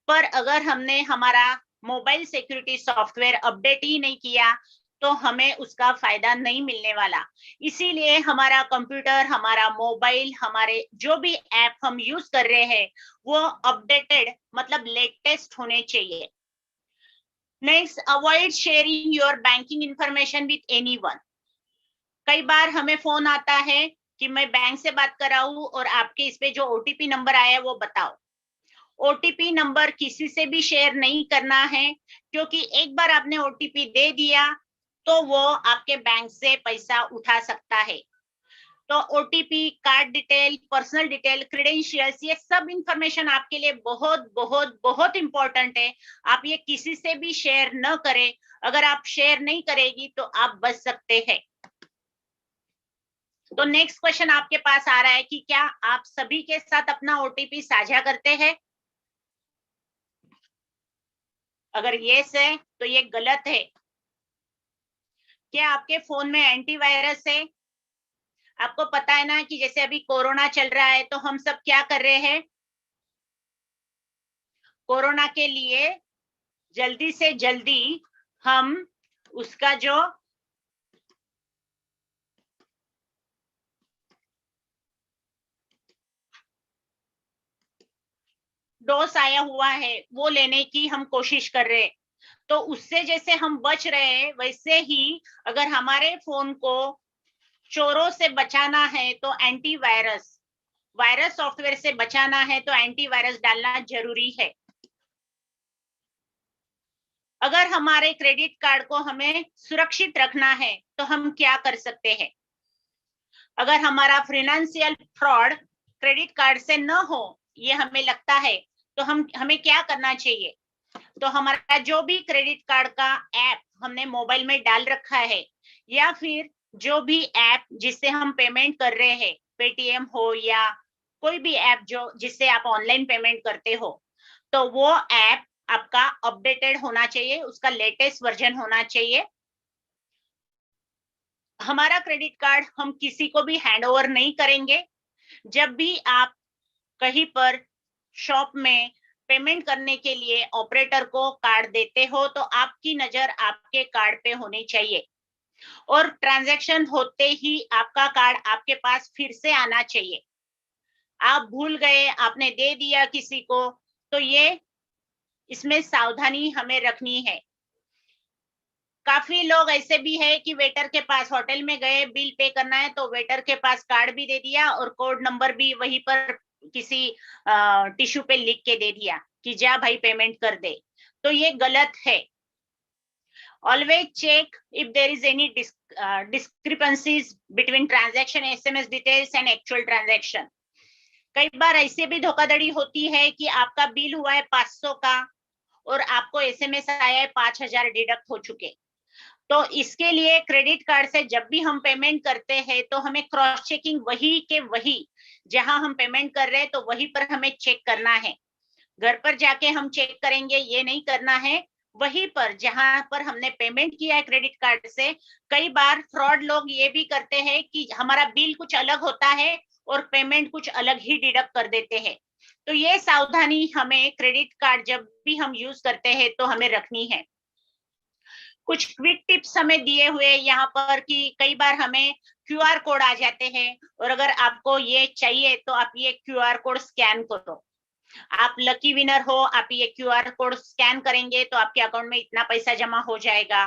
Speaker 4: पर अगर हमने हमारा मोबाइल सिक्योरिटी सॉफ्टवेयर अपडेट ही नहीं किया, तो हमें उसका फायदा नहीं मिलने वाला। इसीलिए हमारा कंप्यूटर, हमारा मोबाइल, हमारे जो भी ऐप हम यूज कर रहे हैं वो अपडेटेड, मतलब लेटेस्ट होने चाहिए। Next, avoid sharing your banking information with anyone. कई बार हमें फोन आता है कि मैं बैंक से बात कर रहा हूँ और आपके इस पे जो ओटीपी नंबर आया है वो बताओ। ओटीपी नंबर किसी से भी शेयर नहीं करना है, क्योंकि एक बार आपने ओटीपी दे दिया तो वो आपके बैंक से पैसा उठा सकता है। तो OTP, card detail, personal detail, credentials, ये सब इंफॉर्मेशन आपके लिए बहुत बहुत बहुत इंपॉर्टेंट है। आप ये किसी से भी शेयर न करें। अगर आप शेयर नहीं करेगी तो आप बच सकते हैं। तो नेक्स्ट क्वेश्चन आपके पास आ रहा है कि क्या आप सभी के साथ अपना ओटीपी साझा करते हैं? अगर यस है तो ये गलत है। क्या आपके फोन में एंटीवायरस है? आपको पता है ना कि जैसे अभी कोरोना चल रहा है, तो हम सब क्या कर रहे हैं? कोरोना के लिए जल्दी से जल्दी हम उसका जो डोज आया हुआ है वो लेने की हम कोशिश कर रहे हैं। तो उससे जैसे हम बच रहे हैं, वैसे ही अगर हमारे फोन को चोरों से बचाना है तो एंटीवायरस, वायरस सॉफ्टवेयर से बचाना है तो एंटीवायरस डालना जरूरी है। अगर हमारे क्रेडिट कार्ड को हमें सुरक्षित रखना है तो हम क्या कर सकते हैं? अगर हमारा फाइनेंशियल फ्रॉड क्रेडिट कार्ड से न हो, ये हमें लगता है, तो हमें क्या करना चाहिए? तो हमारा जो भी क्रेडिट कार्ड का ऐप हमने मोबाइल में डाल रखा है, या फिर जो भी ऐप जिससे हम पेमेंट कर रहे हैं, पेटीएम हो या कोई भी ऐप जो जिससे आप ऑनलाइन पेमेंट करते हो, तो वो ऐप आपका अपडेटेड होना चाहिए, उसका लेटेस्ट वर्जन होना चाहिए। हमारा क्रेडिट कार्ड हम किसी को भी हैंड ओवर नहीं करेंगे। जब भी आप कहीं पर शॉप में पेमेंट करने के लिए ऑपरेटर को कार्ड देते हो, तो आपकी नजर आपके कार्ड पे होनी चाहिए, और ट्रांजैक्शन होते ही आपका कार्ड आपके पास फिर से आना चाहिए। आप भूल गए, आपने दे दिया किसी को, तो ये इसमें सावधानी हमें रखनी है। काफी लोग ऐसे भी है कि वेटर के पास, होटल में गए, बिल पे करना है तो वेटर के पास कार्ड भी दे दिया और कोड नंबर भी वहीं पर किसी टिश्यू पे लिख के दे दिया कि जा भाई पेमेंट कर दे। तो ये गलत है। Always check if there is any discrepancies between transaction SMS details and actual transaction. कई बार ऐसे भी धोखाधड़ी होती है कि आपका बिल हुआ है 500 का और आपको एसएमएस आया है 5,000 डिडक्ट हो चुके। तो इसके लिए क्रेडिट कार्ड से जब भी हम पेमेंट करते हैं तो हमें क्रॉस चेकिंग वही के वही, जहां हम पेमेंट कर रहे हैं तो वहीं पर हमें चेक करना है। घर पर जाके हम चेक करेंगे ये नहीं करना है, वहीं पर जहां पर हमने पेमेंट किया है क्रेडिट कार्ड से। कई बार फ्रॉड लोग ये भी करते हैं कि हमारा बिल कुछ अलग होता है और पेमेंट कुछ अलग ही डिडक्ट कर देते हैं। तो ये सावधानी हमें क्रेडिट कार्ड जब भी हम यूज करते हैं तो हमें रखनी है। कुछ क्विक टिप्स हमें दिए हुए यहाँ पर कि कई बार हमें क्यूआर कोड आ जाते हैं और अगर आपको ये चाहिए तो आप ये क्यूआर कोड स्कैन करो। आप लकी विनर हो, आप ये क्यूआर कोड स्कैन करेंगे तो आपके अकाउंट में इतना पैसा जमा हो जाएगा।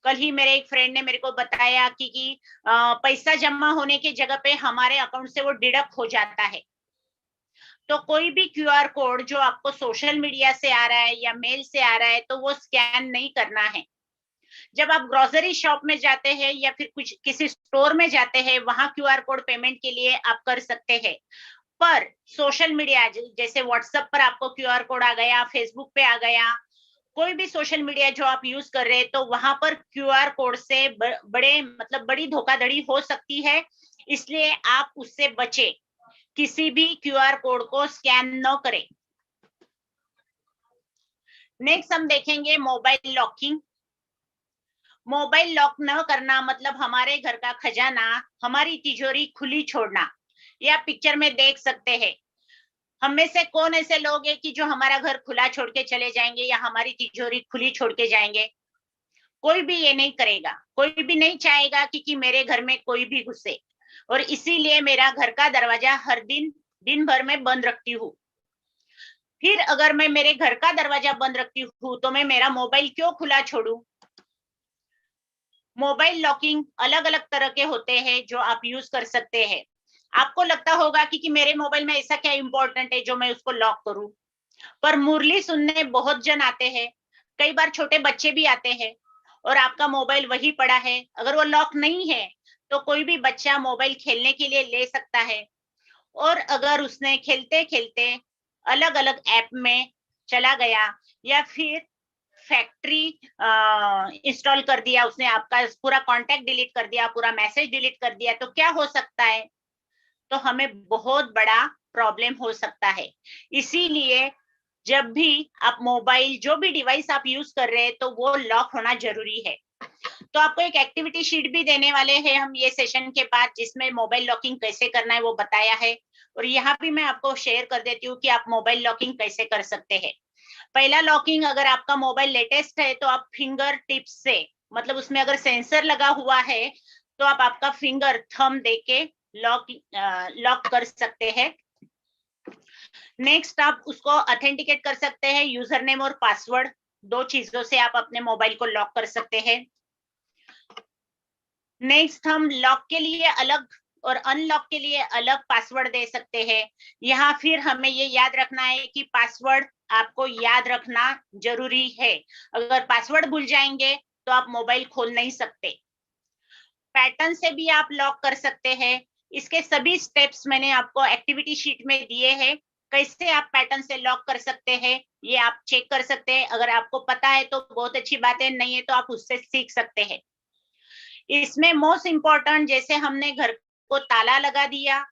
Speaker 4: कल ही मेरे एक फ्रेंड ने मेरे को बताया कि पैसा जमा होने की जगह पे हमारे अकाउंट से वो डिडक्ट हो जाता है। तो कोई भी क्यूआर कोड जो आपको सोशल मीडिया से आ रहा है या मेल से आ रहा है तो वो स्कैन नहीं करना है। जब आप ग्रोसरी शॉप में जाते हैं या फिर कुछ किसी स्टोर में जाते हैं, वहां क्यूआर कोड पेमेंट के लिए आप कर सकते हैं। पर सोशल मीडिया जैसे व्हाट्सएप पर आपको क्यूआर कोड आ गया, फेसबुक पे आ गया, कोई भी सोशल मीडिया जो आप यूज कर रहे हैं तो वहां पर क्यूआर कोड से बड़ी धोखाधड़ी हो सकती है। इसलिए आप उससे बचे, किसी भी क्यूआर कोड को स्कैन न करें। नेक्स्ट हम देखेंगे मोबाइल लॉकिंग। मोबाइल लॉक न करना मतलब हमारे घर का खजाना, हमारी तिजोरी खुली छोड़ना। ये आप पिक्चर में देख सकते हैं। हम में से कौन ऐसे लोग हैं कि जो हमारा घर खुला छोड़ के चले जाएंगे या हमारी तिजोरी खुली छोड़ के जाएंगे? कोई भी ये नहीं करेगा। कोई भी नहीं चाहेगा कि मेरे घर में कोई भी घुसे, और इसीलिए मेरा घर का दरवाजा हर दिन भर में बंद रखती हूँ। फिर अगर मैं मेरे घर का दरवाजा बंद रखती हूँ तो मैं मेरा मोबाइल क्यों खुला छोड़ू? मोबाइल लॉकिंग अलग अलग तरह के होते हैं जो आप यूज कर सकते हैं। आपको लगता होगा कि मेरे मोबाइल में ऐसा क्या इंपॉर्टेंट है जो मैं उसको लॉक करूं, पर मुरली सुनने बहुत जन आते हैं। कई बार छोटे बच्चे भी आते हैं और आपका मोबाइल वही पड़ा है, अगर वो लॉक नहीं है तो कोई भी बच्चा मोबाइल खेलने के लिए ले सकता है। और अगर उसने खेलते खेलते अलग अलग ऐप में चला गया या फिर फैक्ट्री इंस्टॉल कर दिया उसने, आपका पूरा कांटेक्ट डिलीट कर दिया, पूरा मैसेज डिलीट कर दिया, तो क्या हो सकता है? तो हमें बहुत बड़ा प्रॉब्लम हो सकता है। इसीलिए जब भी आप मोबाइल जो भी डिवाइस आप यूज कर रहे हैं तो वो लॉक होना जरूरी है। तो आपको एक एक्टिविटी शीट भी देने वाले हैं हम ये सेशन के बाद, जिसमें मोबाइल लॉकिंग कैसे करना है वो बताया है। और यहाँ भी मैं आपको शेयर कर देती हूँ कि आप मोबाइल लॉकिंग कैसे कर सकते हैं। पहला लॉकिंग, अगर आपका मोबाइल लेटेस्ट है तो आप फिंगर टिप्स से, मतलब उसमें अगर सेंसर लगा हुआ है तो आप आपका फिंगर थंब देके लॉक कर सकते हैं। नेक्स्ट आप उसको ऑथेंटिकेट कर सकते हैं, यूजर नेम और पासवर्ड, दो चीजों से आप अपने मोबाइल को लॉक कर सकते हैं। नेक्स्ट हम लॉक के लिए अलग और अनलॉक के लिए अलग पासवर्ड दे सकते हैं। यहाँ फिर हमें ये याद रखना है कि पासवर्ड आपको याद रखना जरूरी है। अगर पासवर्ड भूल जाएंगे तो आप मोबाइल खोल नहीं सकते। पैटर्न से भी आप लॉक कर सकते हैं। इसके सभी स्टेप्स मैंने आपको एक्टिविटी शीट में दिए हैं। कैसे आप पैटर्न से लॉक कर सकते हैं ये आप चेक कर सकते हैं। अगर आपको पता है तो बहुत अच्छी बात है, नहीं है तो आप उससे सीख सकते हैं। इसमें मोस्ट इम्पोर्टेंट, जैसे हमने घर को ताला लगा दिया,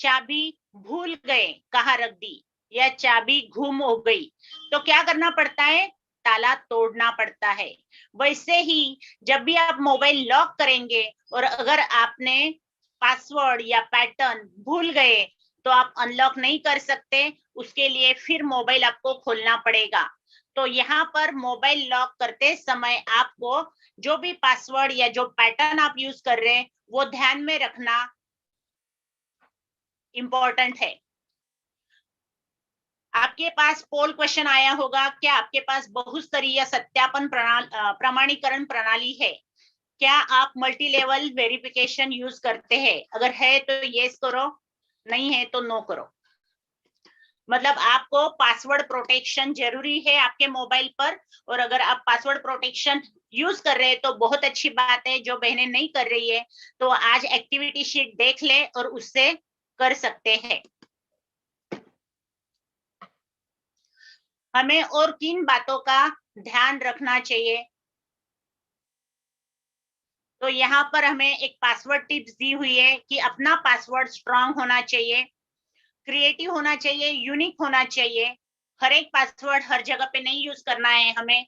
Speaker 4: चाबी भूल गए कहाँ रख दी, या चाबी गुम हो गई, तो क्या करना पड़ता है? ताला तोड़ना पड़ता है। वैसे ही जब भी आप मोबाइल लॉक करेंगे और अगर आपने पासवर्ड या पैटर्न भूल गए तो आप अनलॉक नहीं कर सकते, उसके लिए फिर मोबाइल आपको खोलना पड़ेगा। तो यहाँ पर मोबाइल लॉक करते समय आपको जो भी पासवर्ड या जो पैटर्न आप यूज कर रहे हैं वो ध्यान में रखना इंपॉर्टेंट है। आपके पास पोल क्वेश्चन आया होगा, क्या आपके पास बहुस्तरीय सत्यापन प्रमाणीकरण प्रणाली है? क्या आप मल्टी लेवल वेरिफिकेशन यूज करते हैं? अगर है तो यस करो, नहीं है तो नो करो। मतलब आपको पासवर्ड प्रोटेक्शन जरूरी है आपके मोबाइल पर, और अगर आप पासवर्ड प्रोटेक्शन यूज कर रहे हैं तो बहुत अच्छी बात है। जो बहनें नहीं कर रही है तो आज एक्टिविटी शीट देख ले और उससे कर सकते हैं। हमें और किन बातों का ध्यान रखना चाहिए? तो यहाँ पर हमें एक पासवर्ड टिप्स दी हुई है कि अपना पासवर्ड स्ट्रांग होना चाहिए, क्रिएटिव होना चाहिए, यूनिक होना चाहिए। हर एक पासवर्ड हर जगह पे नहीं यूज करना है हमें।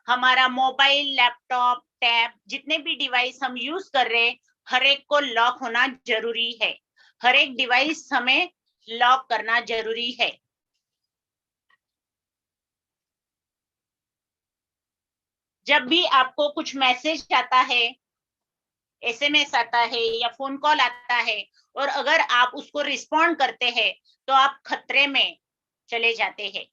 Speaker 4: हमारा मोबाइल, लैपटॉप, टैब, जितने भी डिवाइस हम यूज कर रहे हैं, हर एक को लॉक होना जरूरी है। हर एक डिवाइस हमें लॉक करना जरूरी है। जब भी आपको कुछ मैसेज आता है, एसएमएस आता है या फोन कॉल आता है, और अगर आप उसको रिस्पॉन्ड करते हैं तो आप खतरे में चले जाते हैं।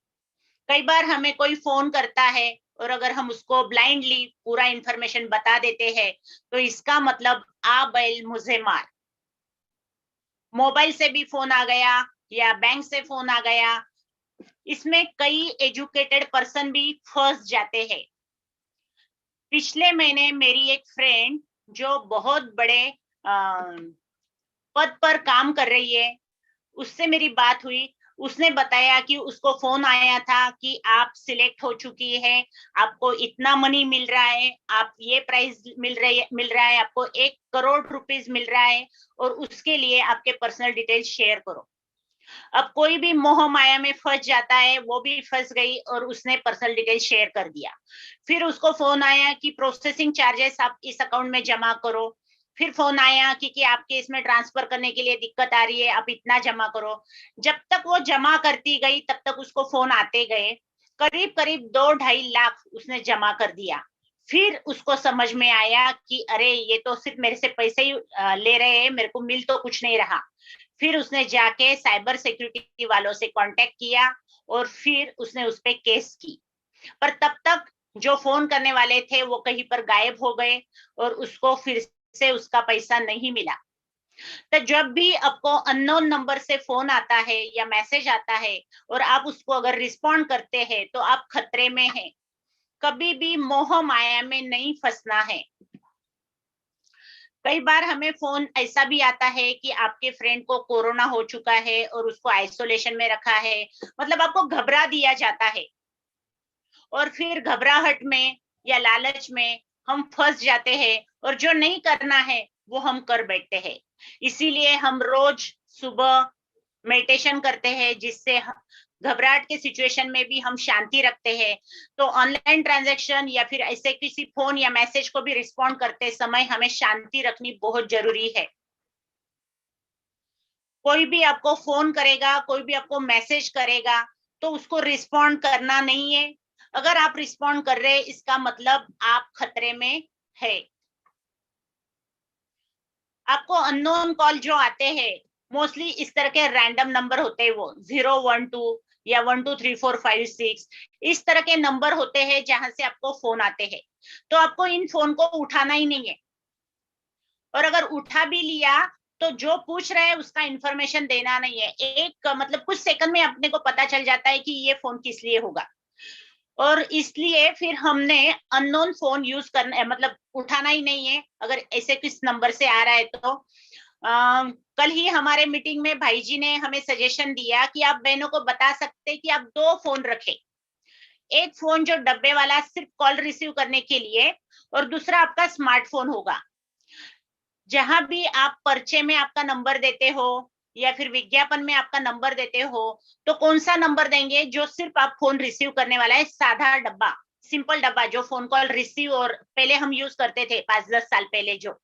Speaker 4: कई बार हमें कोई फोन करता है और अगर हम उसको ब्लाइंडली पूरा इंफॉर्मेशन बता देते हैं तो इसका मतलब आ बैल मुझे मार। मोबाइल से भी फोन आ गया या बैंक से फोन आ गया, इसमें कई एजुकेटेड पर्सन भी फंस जाते हैं। पिछले महीने मेरी एक फ्रेंड जो बहुत बड़े पद पर काम कर रही है, उससे मेरी बात हुई। उसने बताया कि उसको फोन आया था कि आप सिलेक्ट हो चुकी है, आपको इतना मनी मिल रहा है, आप ये प्राइस मिल रहा है, आपको 1 करोड़ रुपीस मिल रहा है और उसके लिए आपके पर्सनल डिटेल्स शेयर करो। अब कोई भी मोह माया में फंस जाता है, वो भी फंस गई और उसने पर्सनल डिटेल शेयर कर दिया। फिर उसको फोन आया कि प्रोसेसिंग चार्जेस आप इस अकाउंट में जमा करो। फिर फोन आया कि आपके इसमें ट्रांसफर करने के लिए दिक्कत आ रही है, आप इतना जमा करो। जब तक वो जमा करती गई तब तक उसको फोन आते गए। करीब करीब 2-2.5 लाख उसने जमा कर दिया। फिर उसको समझ में आया कि अरे ये तो सिर्फ मेरे से पैसे ही ले रहे हैं, मेरे को मिल तो कुछ नहीं रहा। फिर उसने जाके साइबर सिक्योरिटी वालों से कांटेक्ट किया और फिर उसने उस पे केस की। पर तब तक जो फोन करने वाले थे वो कहीं पर गायब हो गए और उसको फिर से उसका पैसा नहीं मिला। तो जब भी आपको अननोन नंबर से फोन आता है या मैसेज आता है और आप उसको अगर रिस्पॉन्ड करते हैं तो आप खतरे में हैं। कभी भी मोह माया में नहीं फंसना है। कई बार हमें फोन ऐसा भी आता है कि आपके फ्रेंड को कोरोना हो चुका है और उसको आइसोलेशन में रखा है, मतलब आपको घबरा दिया जाता है और फिर घबराहट में या लालच में हम फंस जाते हैं और जो नहीं करना है वो हम कर बैठते हैं। इसीलिए हम रोज सुबह मेडिटेशन करते हैं जिससे घबराहट के सिचुएशन में भी हम शांति रखते हैं। तो ऑनलाइन ट्रांजैक्शन या फिर ऐसे किसी फोन या मैसेज को भी रिस्पॉन्ड करते समय हमें शांति रखनी बहुत जरूरी है। कोई भी आपको फोन करेगा, कोई भी आपको मैसेज करेगा तो उसको रिस्पॉन्ड करना नहीं है। अगर आप रिस्पॉन्ड कर रहे हैं इसका मतलब आप खतरे में है। आपको अननोन कॉल जो आते हैं मोस्टली इस तरह के रैंडम नंबर होते हैं, वो 012 या 123456 इस तरह के नंबर होते हैं जहां से आपको फोन आते हैं। तो आपको इन फोन को उठाना ही नहीं है, और अगर उठा भी लिया तो जो पूछ रहे हैं उसका इंफॉर्मेशन देना नहीं है। एक मतलब कुछ सेकंड में अपने को पता चल जाता है कि ये फोन किस लिए होगा, और इसलिए फिर हमने अननोन फोन यूज करना मतलब उठाना ही नहीं है अगर ऐसे किस नंबर से आ रहा है तो। कल ही हमारे मीटिंग में भाई जी ने हमें सजेशन दिया कि आप बहनों को बता सकते हैं कि आप 2 फोन रखें। एक फोन जो डब्बे वाला सिर्फ कॉल रिसीव करने के लिए, और दूसरा आपका स्मार्टफोन होगा। जहां भी आप पर्चे में आपका नंबर देते हो या फिर विज्ञापन में आपका नंबर देते हो तो कौन सा नंबर देंगे? जो सिर्फ आप फोन रिसीव करने वाला है, साधा डब्बा, सिंपल डब्बा जो फोन कॉल रिसीव और पहले हम यूज करते थे 5-10 साल पहले, जो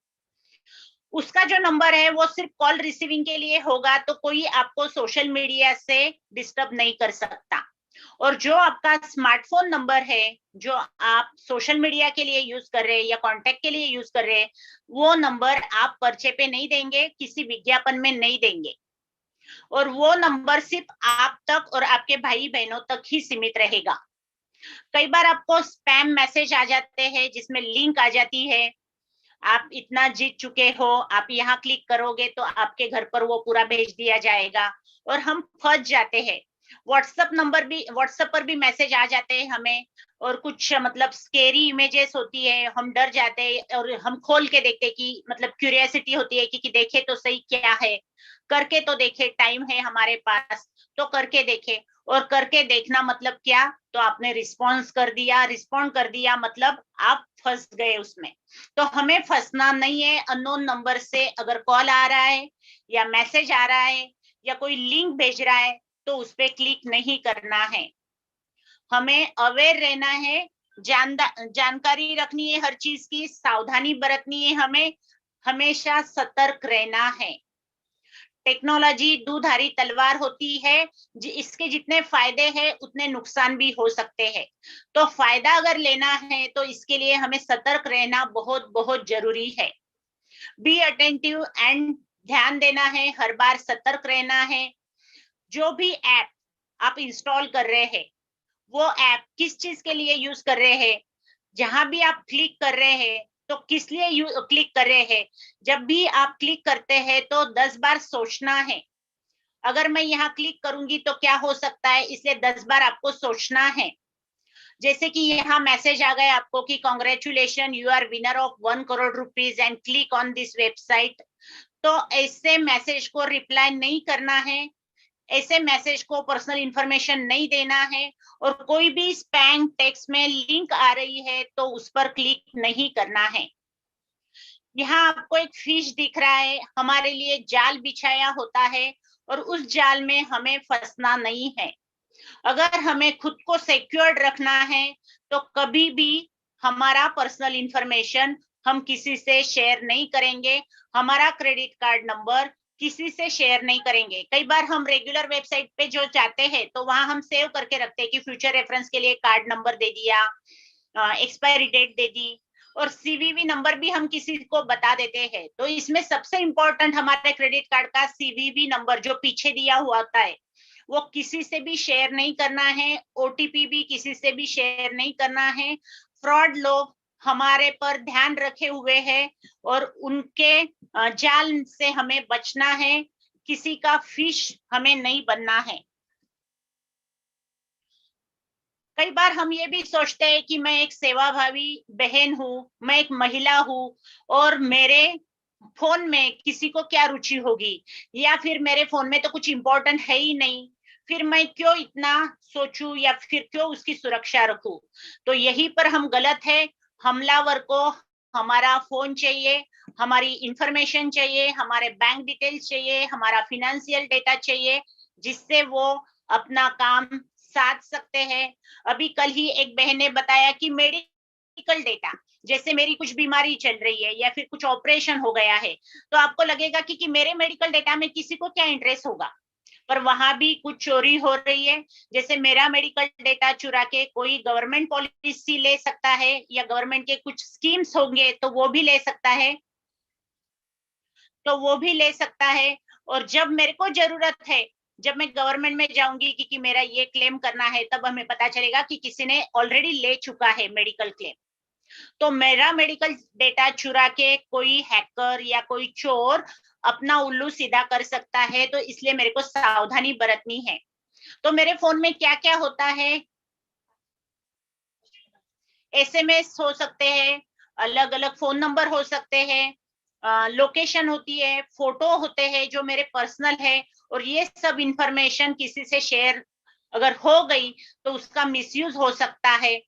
Speaker 4: उसका जो नंबर है वो सिर्फ कॉल रिसीविंग के लिए होगा। तो कोई आपको सोशल मीडिया से डिस्टर्ब नहीं कर सकता। और जो आपका स्मार्टफोन नंबर है जो आप सोशल मीडिया के लिए यूज कर रहे हैं या कांटेक्ट के लिए यूज कर रहे हैं, वो नंबर आप पर्चे पे नहीं देंगे, किसी विज्ञापन में नहीं देंगे, और वो नंबर सिर्फ आप तक और आपके भाई बहनों तक ही सीमित रहेगा। कई बार आपको स्पैम मैसेज आ जाते हैं जिसमें लिंक आ जाती है, आप इतना जीत चुके हो, आप यहाँ क्लिक करोगे तो आपके घर पर वो पूरा भेज दिया जाएगा, और हम फंस जाते हैं। व्हाट्सएप पर भी मैसेज आ जाते हैं हमें, और कुछ मतलब स्केरी इमेजेस होती है, हम डर जाते हैं और हम खोल के देखते हैं कि मतलब क्यूरियोसिटी होती है कि देखे तो सही क्या है, करके तो देखे, टाइम है हमारे पास तो करके देखे, और करके देखना मतलब क्या, तो आपने रिस्पॉन्स कर दिया, रिस्पॉन्ड कर दिया मतलब आप फंस गए उसमें। तो हमें फंसना नहीं है। अननोन नंबर से अगर कॉल आ रहा है या मैसेज आ रहा है या कोई लिंक भेज रहा है तो उस पर क्लिक नहीं करना है। हमें अवेयर रहना है, जानकारी रखनी है हर चीज की, सावधानी बरतनी है, हमें हमेशा सतर्क रहना है। टेक्नोलॉजी दुधारी तलवार होती है, इसके जितने फायदे हैं उतने नुकसान भी हो सकते हैं। तो फायदा अगर लेना है तो इसके लिए हमें सतर्क रहना बहुत बहुत जरूरी है। बी अटेंटिव एंड ध्यान देना है, हर बार सतर्क रहना है। जो भी ऐप आप इंस्टॉल कर रहे हैं वो ऐप किस चीज के लिए यूज कर रहे हैं, जहां भी आप क्लिक कर रहे हैं तो किस लिए क्लिक कर रहे हैं। जब भी आप क्लिक करते हैं तो 10 बार सोचना है, अगर मैं यहाँ क्लिक करूंगी तो क्या हो सकता है, इसलिए 10 बार आपको सोचना है। जैसे कि यहाँ मैसेज आ गया आपको कि congratulation, you are winner of 1 crore rupees and click on this website. तो ऐसे मैसेज को रिप्लाई नहीं करना है, ऐसे मैसेज को पर्सनल इंफॉर्मेशन नहीं देना है, और कोई भी स्पैम टेक्स्ट में लिंक आ रही है तो उस पर क्लिक नहीं करना है। यहाँ आपको एक फिश दिख रहा है, हमारे लिए जाल बिछाया होता है और उस जाल में हमें फंसना नहीं है। अगर हमें खुद को सिक्योर्ड रखना है तो कभी भी हमारा पर्सनल इंफॉर्मेशन हम किसी से शेयर नहीं करेंगे, हमारा क्रेडिट कार्ड नंबर किसी से शेयर नहीं करेंगे। कई बार हम रेगुलर वेबसाइट पे जो जाते हैं तो वहां हम सेव करके रखते हैं कि फ्यूचर रेफरेंस के लिए कार्ड नंबर दे दिया, एक्सपायरी डेट दे दी, और सीवीवी नंबर भी हम किसी को बता देते हैं। तो इसमें सबसे इंपॉर्टेंट हमारे क्रेडिट कार्ड का सीवीवी नंबर जो पीछे दिया हुआ होता है वो किसी से भी शेयर नहीं करना है, ओटीपी भी किसी से भी शेयर नहीं करना है। फ्रॉड लोग हमारे पर ध्यान रखे हुए हैं और उनके जाल से हमें बचना है, किसी का फिश हमें नहीं बनना है। कई बार हम ये भी सोचते हैं कि मैं एक सेवाभावी बहन हूँ, मैं एक महिला हूँ और मेरे फोन में किसी को क्या रुचि होगी, या फिर मेरे फोन में तो कुछ इंपॉर्टेंट है ही नहीं, फिर मैं क्यों इतना सोचूं या फिर क्यों उसकी सुरक्षा रखूं। तो यही पर हम गलत है। हमलावर को हमारा फोन चाहिए, हमारी इंफॉर्मेशन चाहिए, हमारे बैंक डिटेल्स चाहिए, हमारा फिनेंशियल डेटा चाहिए, जिससे वो अपना काम साध सकते हैं। अभी कल ही एक बहन ने बताया कि मेडिकल डेटा, जैसे मेरी कुछ बीमारी चल रही है या फिर कुछ ऑपरेशन हो गया है, तो आपको लगेगा कि मेरे मेडिकल डेटा में किसी को क्या इंटरेस्ट होगा, पर वहां भी कुछ चोरी हो रही है। जैसे मेरा मेडिकल डेटा चुरा के कोई गवर्नमेंट पॉलिसी ले सकता है या गवर्नमेंट के कुछ स्कीम्स होंगे तो वो भी ले सकता है, और जब मेरे को जरूरत है, जब मैं गवर्नमेंट में जाऊंगी कि मेरा ये क्लेम करना है, तब हमें पता चलेगा कि किसी ने ऑलरेडी ले चुका है मेडिकल क्लेम। तो मेरा मेडिकल डेटा चुरा के कोई हैकर या कोई चोर अपना उल्लू सीधा कर सकता है, तो इसलिए मेरे को सावधानी बरतनी है। तो मेरे फोन में क्या क्या होता है, एसएमएस हो सकते हैं, अलग अलग फोन नंबर हो सकते हैं, लोकेशन होती है, फोटो होते हैं जो मेरे पर्सनल है, और ये सब इंफॉर्मेशन किसी से शेयर अगर हो गई तो उसका मिसयूज हो सकता है।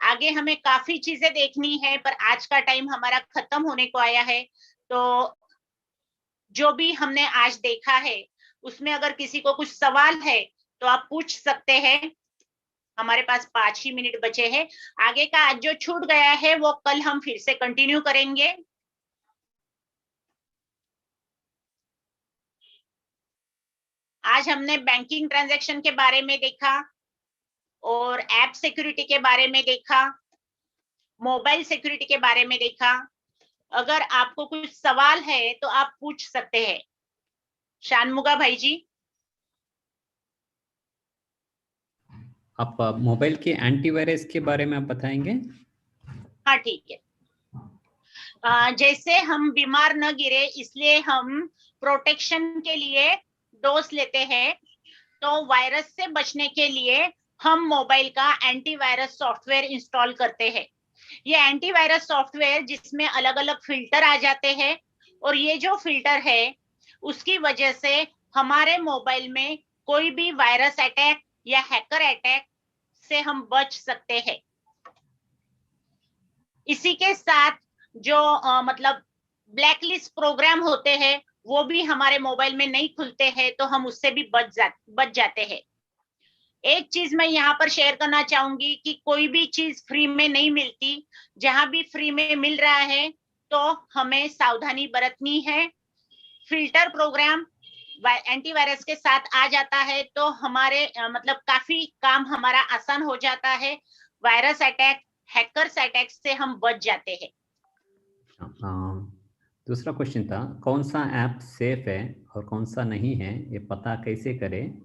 Speaker 4: आगे हमें काफी चीजें देखनी है, पर आज का टाइम हमारा खत्म होने को आया है। तो जो भी हमने आज देखा है उसमें अगर किसी को कुछ सवाल है तो आप पूछ सकते हैं। हमारे पास 5 ही मिनट बचे हैं। आगे का आज जो छूट गया है वो कल हम फिर से कंटिन्यू करेंगे। आज हमने बैंकिंग ट्रांजैक्शन के बारे में देखा और ऐप सिक्योरिटी के बारे में देखा, मोबाइल सिक्योरिटी के बारे में देखा। अगर आपको कुछ सवाल है तो आप पूछ सकते हैं। शानमुगा भाई जी,
Speaker 3: आप मोबाइल के एंटीवायरस के बारे में आप बताएंगे?
Speaker 4: हाँ ठीक है। जैसे हम बीमार न गिरे इसलिए हम प्रोटेक्शन के लिए डोज लेते हैं, तो वायरस से बचने के लिए हम मोबाइल का एंटीवायरस सॉफ्टवेयर इंस्टॉल करते हैं। ये एंटीवायरस सॉफ्टवेयर जिसमें अलग अलग फिल्टर आ जाते हैं, और ये जो फिल्टर है उसकी वजह से हमारे मोबाइल में कोई भी वायरस अटैक या हैकर अटैक से हम बच सकते हैं। इसी के साथ जो मतलब ब्लैकलिस्ट प्रोग्राम होते हैं वो भी हमारे मोबाइल में नहीं खुलते हैं, तो हम उससे भी बच जाते हैं। एक चीज मैं यहाँ पर शेयर करना चाहूंगी कि कोई भी चीज फ्री में नहीं मिलती। जहां भी फ्री में मिल रहा है तो हमें सावधानी बरतनी है। फिल्टर प्रोग्राम एंटीवायरस के साथ आ जाता है तो हमारे मतलब काफी काम हमारा आसान हो जाता है। वायरस अटैक, हैकर्स अटैक से हम बच जाते हैं।
Speaker 3: दूसरा क्वेश्चन था, कौन सा ऐप सेफ है और कौन सा नहीं है, ये पता कैसे करें?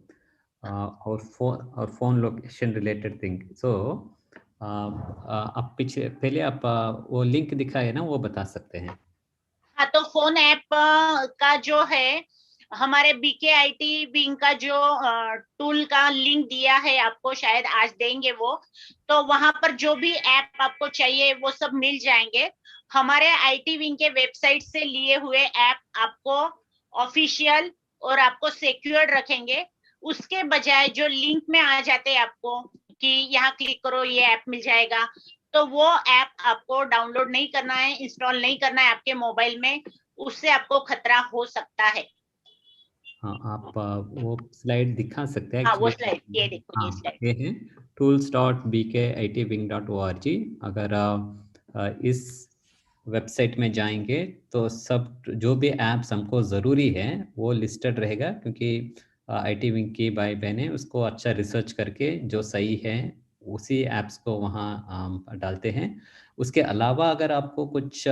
Speaker 3: और फोन लोकेशन रिलेटेड थिंग। सो आप पहले आप वो लिंक दिखाए ना, वो बता सकते हैं।
Speaker 4: हाँ, तो फोन ऐप का जो है, हमारे BKIT विंग का जो टूल का लिंक दिया है आपको, शायद आज देंगे वो, तो वहां पर जो भी ऐप आपको चाहिए वो सब मिल जाएंगे। हमारे IT विंग के वेबसाइट से लिए हुए ऐप आपको ऑफिशियल और आपको सिक्योर्ड रखेंगे। उसके बजाय जो लिंक में आ जाते हैं आपको कि यहाँ क्लिक करो ये ऐप मिल जाएगा, तो वो ऐप आपको डाउनलोड नहीं करना है, इंस्टॉल नहीं करना है आपके मोबाइल में, उससे आपको खतरा हो सकता है।
Speaker 3: हाँ, आप वो स्लाइड दिखा सकते हैं
Speaker 4: हाँ, वो
Speaker 3: एक्चुअली।
Speaker 4: स्लाइड ये देखो, ये
Speaker 3: हाँ,
Speaker 4: स्लाइड।
Speaker 3: ये है tools.bkitwing.org। अगर इस वेबसाइट में जाएंगे तो सब जो भी ऐप्स हमको ज़रूरी है वो लिस्टेड रहेगा, क्योंकि IT विंग की भाई बहनें उसको अच्छा रिसर्च करके जो सही है उसी ऐप्स को वहाँ डालते हैं। उसके अलावा अगर आपको कुछ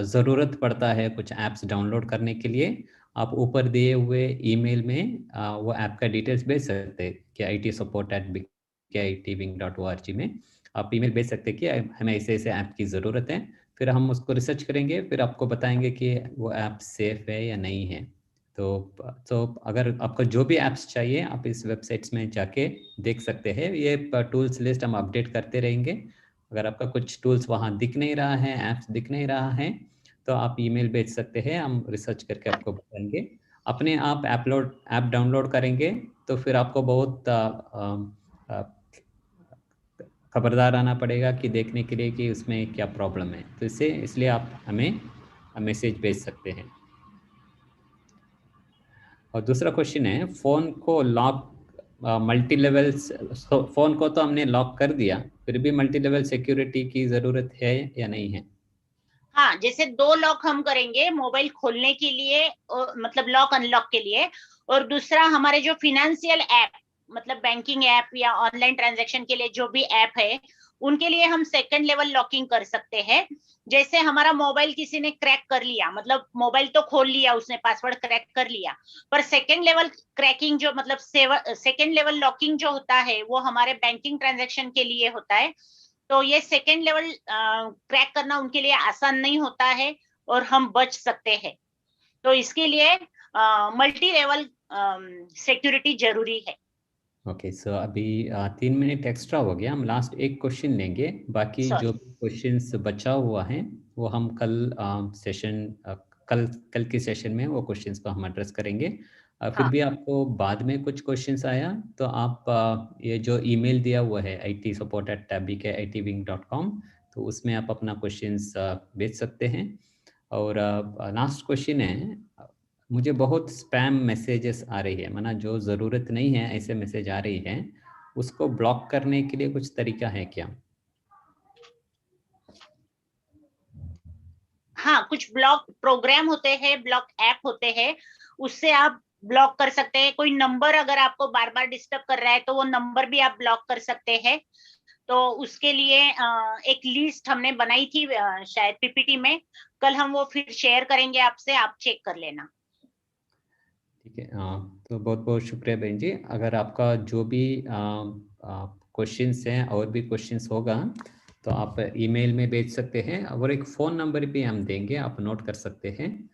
Speaker 3: ज़रूरत पड़ता है कुछ ऐप्स डाउनलोड करने के लिए, आप ऊपर दिए हुए ईमेल में वो ऐप का डिटेल्स भेज सकते हैं कि IT support@bkitving.org में आप ईमेल भेज सकते हैं कि हमें ऐसे ऐसे ऐप की ज़रूरत है। फिर हम उसको रिसर्च करेंगे, फिर आपको बताएंगे कि वो ऐप सेफ है या नहीं है। तो अगर आपको जो भी ऐप्स चाहिए आप इस वेबसाइट्स में जाके देख सकते हैं। ये टूल्स लिस्ट हम अपडेट करते रहेंगे। अगर आपका कुछ टूल्स वहाँ दिख नहीं रहा है, ऐप्स दिख नहीं रहा है, तो आप ईमेल भेज सकते हैं, हम रिसर्च करके आपको बताएंगे। अपने आप ऐप डाउनलोड करेंगे तो फिर आपको बहुत खबरदार आना पड़ेगा कि देखने के लिए कि उसमें क्या प्रॉब्लम है। तो इसलिए आप हमें मैसेज भेज सकते हैं। और दूसरा क्वेश्चन है, फ़ोन को लॉक मल्टी लेवल, फ़ोन को तो हमने लॉक कर दिया, फिर भी मल्टी लेवल सिक्योरिटी की ज़रूरत है या नहीं है?
Speaker 4: हाँ, जैसे 2 लॉक हम करेंगे मोबाइल खोलने के लिए, मतलब लॉक अनलॉक के लिए, और दूसरा हमारे जो फिनेंशियल ऐप, मतलब बैंकिंग ऐप या ऑनलाइन ट्रांजैक्शन के लिए जो भी ऐप है, उनके लिए हम सेकंड लेवल लॉकिंग कर सकते हैं। जैसे हमारा मोबाइल किसी ने क्रैक कर लिया, मतलब मोबाइल तो खोल लिया उसने, पासवर्ड क्रैक कर लिया, पर सेकंड लेवल क्रैकिंग जो मतलब सेकंड लेवल लॉकिंग जो होता है वो हमारे बैंकिंग ट्रांजैक्शन के लिए होता है। तो ये सेकेंड लेवल क्रैक करना उनके लिए आसान नहीं होता है और हम बच सकते हैं। तो इसके लिए मल्टी लेवल सिक्योरिटी जरूरी है।
Speaker 3: ओके, सो अभी 3 मिनट एक्स्ट्रा हो गया, हम लास्ट एक क्वेश्चन लेंगे, बाकी जो
Speaker 4: सॉरी।
Speaker 3: क्वेश्चंस बचा हुआ है वो हम कल के सेशन में वो क्वेश्चंस को हम एड्रेस करेंगे। फिर
Speaker 4: हाँ,
Speaker 3: भी आपको बाद में कुछ क्वेश्चंस आया तो आप ये जो ईमेल दिया हुआ है IT support@bkitving.com, तो उसमें आप अपना क्वेश्चंस भेज सकते हैं। और लास्ट क्वेश्चन है, मुझे बहुत स्पैम मैसेजेस आ रही है, माना जो ज़रूरत नहीं है ऐसे मैसेज आ रही है, उसको ब्लॉक करने के लिए कुछ तरीका है क्या?
Speaker 4: हाँ, कुछ ब्लॉक प्रोग्राम होते हैं, ब्लॉक ऐप होते हैं, उससे आप ब्लॉक कर सकते हैं। कोई नंबर अगर आपको बार बार डिस्टर्ब कर रहा है तो वो नंबर भी आप ब्लॉक कर सकते हैं। तो उसके लिए एक लिस्ट हमने बनाई थी शायद PPT में, कल हम वो फिर शेयर करेंगे आपसे, आप चेक कर लेना।
Speaker 3: ठीक है, तो बहुत बहुत शुक्रिया बहन जी। अगर आपका जो भी क्वेश्चन्स हैं और भी क्वेश्चंस होगा तो आप ईमेल में भेज सकते हैं, और एक फ़ोन नंबर भी हम देंगे, आप नोट कर सकते हैं।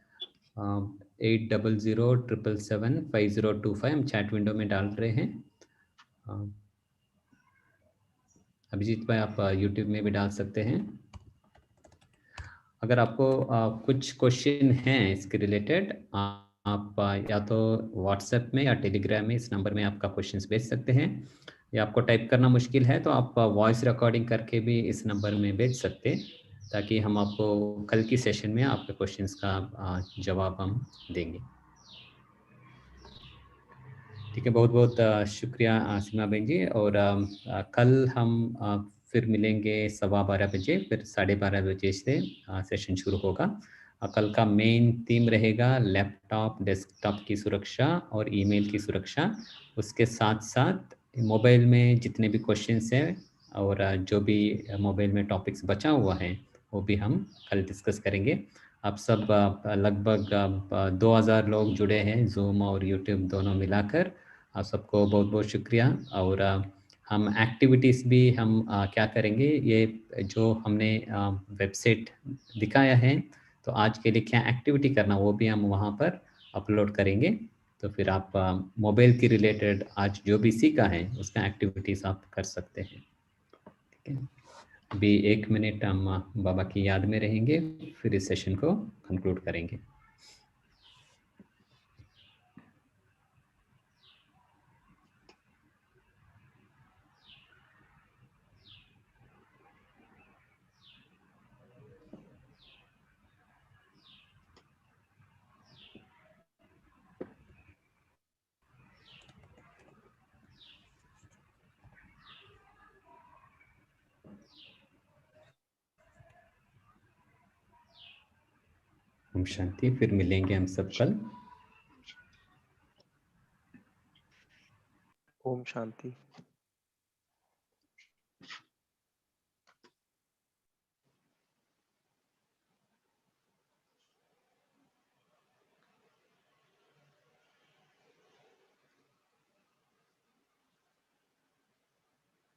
Speaker 3: 8007775025 हम चैट विंडो में डाल रहे हैं। अभिजीत भाई आप यूट्यूब में भी डाल सकते हैं। अगर आपको कुछ क्वेश्चन हैं इसके रिलेटेड, आप या तो व्हाट्सएप में या टेलीग्राम में इस नंबर में आपका क्वेश्चंस भेज सकते हैं, या आपको टाइप करना मुश्किल है तो आप वॉइस रिकॉर्डिंग करके भी इस नंबर में भेज सकते हैं, ताकि हम आपको कल की सेशन में आपके क्वेश्चंस का जवाब हम देंगे। ठीक है, बहुत बहुत शुक्रिया सीमा बहन जी। और कल हम फिर मिलेंगे 12:15 बजे, फिर 12:30 बजे से सेशन शुरू होगा। कल का मेन थीम रहेगा लैपटॉप डेस्कटॉप की सुरक्षा और ईमेल की सुरक्षा। उसके साथ साथ मोबाइल में जितने भी क्वेश्चंस हैं और जो भी मोबाइल में टॉपिक्स बचा हुआ है वो भी हम कल डिस्कस करेंगे। आप सब लगभग 2000 लोग जुड़े हैं जूम और यूट्यूब दोनों मिलाकर। आप सबको बहुत बहुत शुक्रिया। और हम एक्टिविटीज़ भी हम क्या करेंगे, ये जो हमने वेबसाइट दिखाया है तो आज के लिए क्या एक्टिविटी करना वो भी हम वहाँ पर अपलोड करेंगे। तो फिर आप मोबाइल के रिलेटेड आज जो भी सीखा है उसका एक्टिविटीज़ आप कर सकते हैं। ठीक है, अभी 1 मिनट हम बाबा की याद में रहेंगे, फिर इस सेशन को कंक्लूड करेंगे। ओम शांति। फिर मिलेंगे हम सब कल।
Speaker 6: ओम शांति।